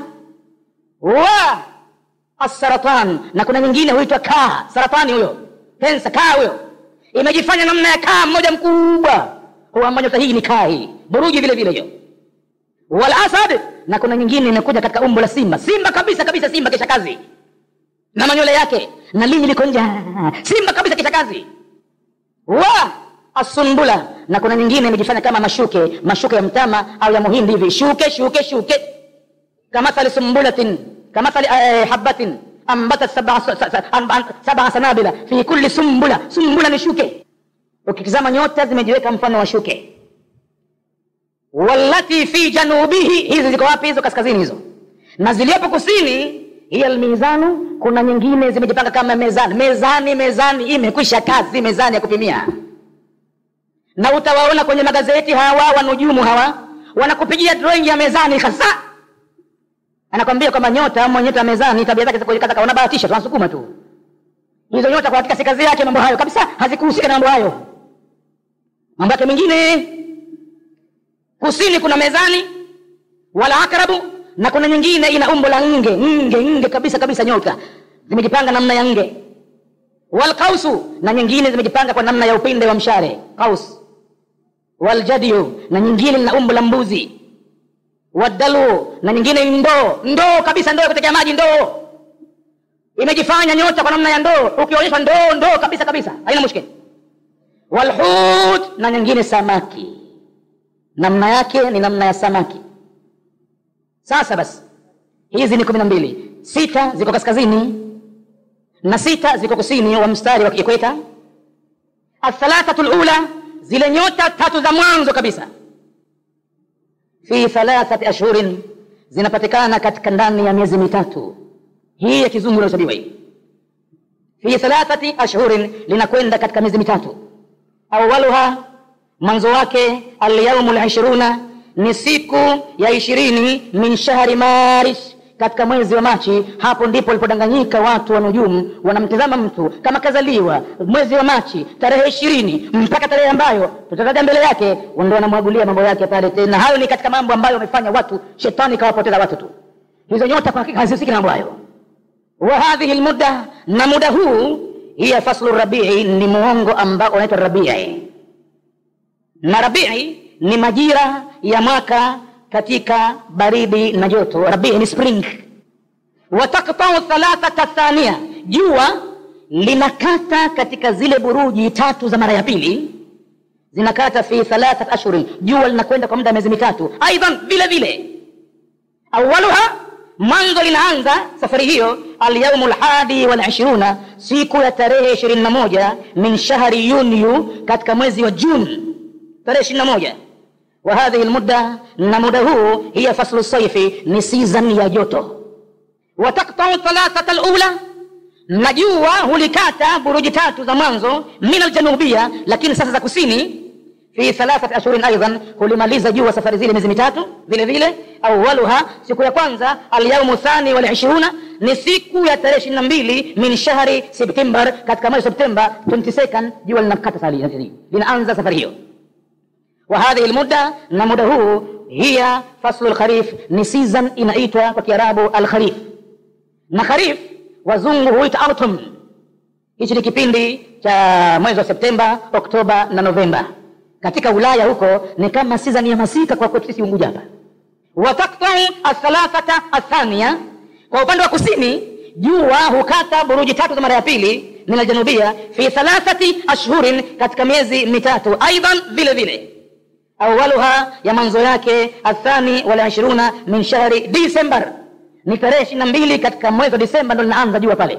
As-Saratan, na kuna nyingine huitwa Ka, saratani huyo. Pensa Ka huyo. Imejifanya namna ya Ka mmoja mkubwa. Huwa nyota hii ni Ka hii. Buruji vile vile hiyo. Wal-Asad, na kuna nyingine inakuja katika umbo la simba. Simba kabisa, simba kisha kazi. Na manyole yake, na linyi liko nje. Simba kabisa kisha kazi. As-Sumbula, na kuna nyingine imejifanya kama mashuke ya mtama au ya muhindi hivi, shuke kama thali sumbulatin, kama thali habatin ambatat sab'a sanabila fi kulli sumbula ni shuke. Ukitazama nyota zimejiweka mfano wa shuke. wallati fi janubihi, hizi ziko wapi hizo? Kaskazini hizo. Na zilipo kusini, hiya almizanu, kuna nyingine zimejipanga kama mezani. Mezani imekwisha kazi, mezani ya kupimia. Na utawaona kwenye magazeti hawa wanujumu hawa wanakupigia drawing ya mezani hasa. Anakwambia kama nyota ama nyota mezani tabia zake ziko kaka, unabahatisha tunasukuma tu. Hizo nyota kwa hakika si kazi yake mambo hayo kabisa, hazikuhusika na mambo hayo. Mambo yake mengine. Kusini kuna mezani wala akrabu, na kuna nyingine ina umbo la nge kabisa nyota. Zimejipanga namna ya nge. Wal qausu, na nyingine zimejipanga kwa namna ya upinde wa mshale, qaus. Wal jadiyu, na nyingine ina umbo la mbuzi. Wadalu, na nyingine ndoo kabisa, ndoo kutekea maji, ndoo. Imejifanya nyota kwa namna ya ndoo, ukionyesha ndoo kabisa, haina mushkil. Wal hut, na nyingine samaki. Namna yake ni namna ya samaki. Sasa basi, hizi ni 12. 6 ziko kaskazini na 6 ziko kusini wa mstari wa ikweta. Athalathatul ula, zile nyota 3 za mwanzo kabisa, fi 3 ashhurin, zinapatikana katika ndani ya miezi 3. Hii ya kizungu inahesabiwa hii. Fi 3 ashhurin, linakwenda katika miezi 3. Awwaluha, mwanzo wake, al-yawmul 20, ni siku ya 20 min shahri Maris, katika mwezi wa Machi. Hapo ndipo walipodanganyika watu wa nujumu, wanamtazama mtu kama kazaliwa mwezi wa Machi tarehe 20 mpaka tarehe ambayo tutataja mbele yake, ndio wanamwagulia mambo yake pale tena. Hayo ni katika mambo ambayo wamefanya watu, shetani kawapoteza watu tu. Hizo nyota kwa hakika hazihusiki na mambo hayo. Wa hadhihi almudda, na muda huu, hiya faslu rabi'i, ni muongo ambao unaitwa rabi'i. Na rabi'i ni majira ya mwaka katika baridi na joto. Rabi'i ni spring. Wa taqta'u 3 thania, jua linakata katika zile buruji 3 za mara ya pili, zinakata fi 3 ashhurin, jua linakwenda kwa muda wa miezi 3. Aidan vile vile, awwaluha, mwanzo linaanza safari hiyo, al-yawmul 21, siku ya tarehe 21 min shahri Yunyu, katika mwezi wa Juni tarehe 21. Wa hadhihi almudda, na muda huu, hiya faslu sayfi, ni season ya joto. Wa taqta'u 3 alula, na jua hulikata buruji 3 za mwanzo, min aljanubia, lakini sasa za kusini, fi 3 ashhurin aidan, hulimaliza jua safari zile miezi 3 vile vile. Awwaluha, siku ya kwanza, al-yawmu thani wal 20, ni siku ya tarehe 22 min shahri September, katika mwezi September 22, jua linakata sali, linaanza safari hiyo. Wa hadhihi almudda, na muda huu, hiya faslu alkharif, ni season inaitwa kwa Kiarabu alkharif. Na kharif wazungu huita autumn. Hichi ni kipindi cha mwezi wa Septemba, Oktoba na Novemba. Katika Ulaya huko ni kama season ya masika kwa kwetu sisi Unguja hapa. Wa taqta'u athalathata athania, kwa upande wa kusini, jua hukata buruji 3 za mara ya pili, min aljanubia, fi 3 ashhurin, katika miezi 3. Aidan vile vile, awwaluha, ya mwanzo yake, athani wal 20 min shahri December, ni tarehe 22 katika mwezi wa Disemba ndo linaanza jua pale.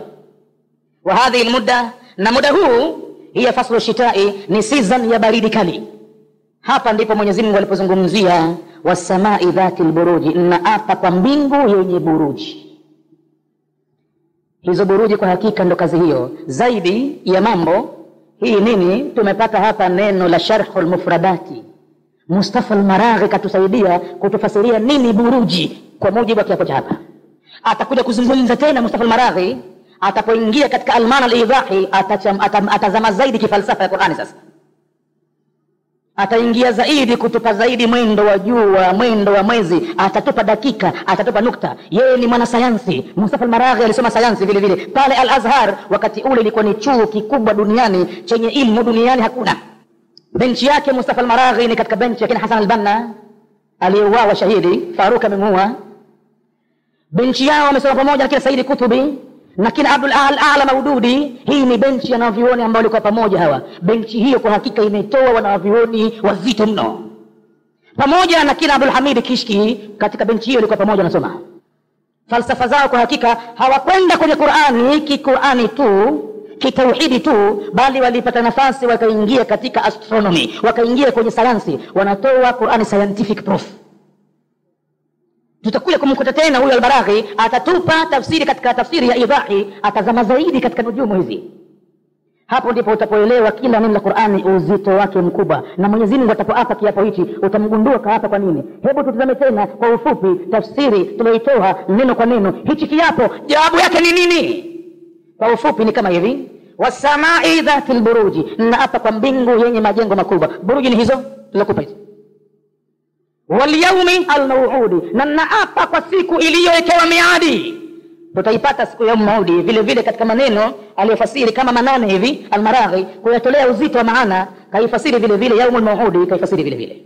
Wa hadhihi almudda, na muda huu, hiya faslu shitai, ni season ya baridi kali. Hapa ndipo Mwenyezi Mungu alipozungumzia wasamai dhatil buruji, na hapa kwa mbingu yenye buruji. Hizo buruji kwa hakika ndo kazi hiyo. Zaidi ya mambo hii nini, tumepata hapa neno la sharhul mufradati. Mustafa al-Maraghi katusaidia kutufasiria nini buruji kwa mujibu wa kiapo cha hapa. Atakuja kuzungumza tena Mustafa al-Maraghi atapoingia katika almana al-idahi, atazama zaidi kifalsafa ya Qur'ani. Sasa ataingia zaidi kutupa zaidi mwendo wa jua, mwendo wa mwezi, atatupa dakika, atatupa nukta. Yeye ni mwanasayansi. Mustafa al-Maraghi alisoma sayansi vile vile pale Al-Azhar, wakati ule ilikuwa ni chuo kikubwa duniani chenye ilmu duniani hakuna. Benchi yake Mustafa al-Maraghi ni katika benchi ya kina Hassan al-Banna aliyeuawa shahidi, Faruka amemuua. Benchi yao wamesoma pamoja na kina Saidi Kutubi na kina Abdul A'la Maududi. Hii ni benchi ya wanavyuoni ambao walikuwa pamoja hawa. Benchi hiyo kwa hakika imetoa wanavyuoni wazito mno, pamoja na kina Abdul Hamid Kishki. Katika benchi hiyo walikuwa pamoja nasoma falsafa zao. Kwa hakika hawakwenda kwenye Qur'ani Qur'ani tu kitauhidi tu, bali walipata nafasi wakaingia katika astronomy, wakaingia kwenye sayansi, wanatoa Qur'ani scientific proof. Tutakuja kumkuta tena huyo Al-Baraghi atatupa tafsiri katika tafsiri ya Idahi, atazama zaidi katika nujumu hizi. Hapo ndipo utapoelewa kila neno la Qur'ani uzito wake mkubwa, na Mwenyezi Mungu atapoapa kiapo hichi utamgundua kaapa kwa nini. Hebu tutazame tena kwa ufupi tafsiri tulioitoa neno kwa neno. Hichi kiapo jawabu yake ni nini? Kwa ufupi ni kama hivi: wasamai dhatil buruji, na apa kwa mbingu yenye majengo makubwa. Buruji ni hizo tulokupa hizo. Wal yawmi al-maw'udi, na naapa kwa siku iliyowekewa miadi. Tutaipata siku ya Maudi vile vile katika maneno aliyofasiri kama manane hivi Al-Maraghi, kuyatolea uzito wa maana, kaifasiri vile vile yaumul maw'udi, kaifasiri vile vile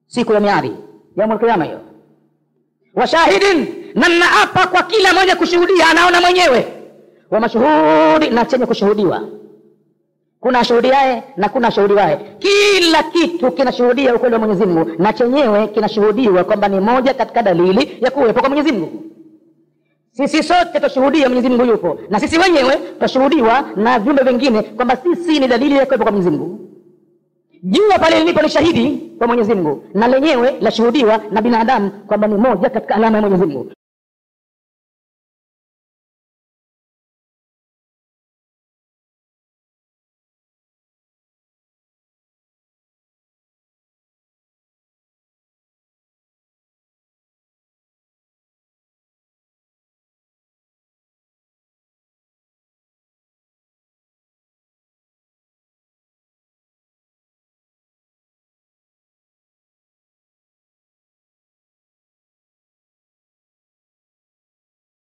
siku ya miadi, yaumul qiyama hiyo. Wa shahidin, na naapa kwa kila mwenye kushuhudia anaona mwenyewe. Wa mashhudi, na chenye kushuhudiwa. Kuna shuhudiaye na kuna shuhudiwaye. Kila kitu kinashuhudia ukweli wa Mwenyezi Mungu, na chenyewe kinashuhudiwa kwamba ni moja katika dalili ya kuwepo kwa Mwenyezi Mungu. Sisi sote tushuhudia Mwenyezi Mungu yupo, na sisi wenyewe tushuhudiwa na viumbe vingine kwamba sisi ni dalili ya kuwepo kwa Mwenyezi Mungu. Jua pale lilipo ni shahidi kwa Mwenyezi Mungu, na lenyewe lashuhudiwa na binadamu kwamba ni moja katika alama ya Mwenyezi Mungu.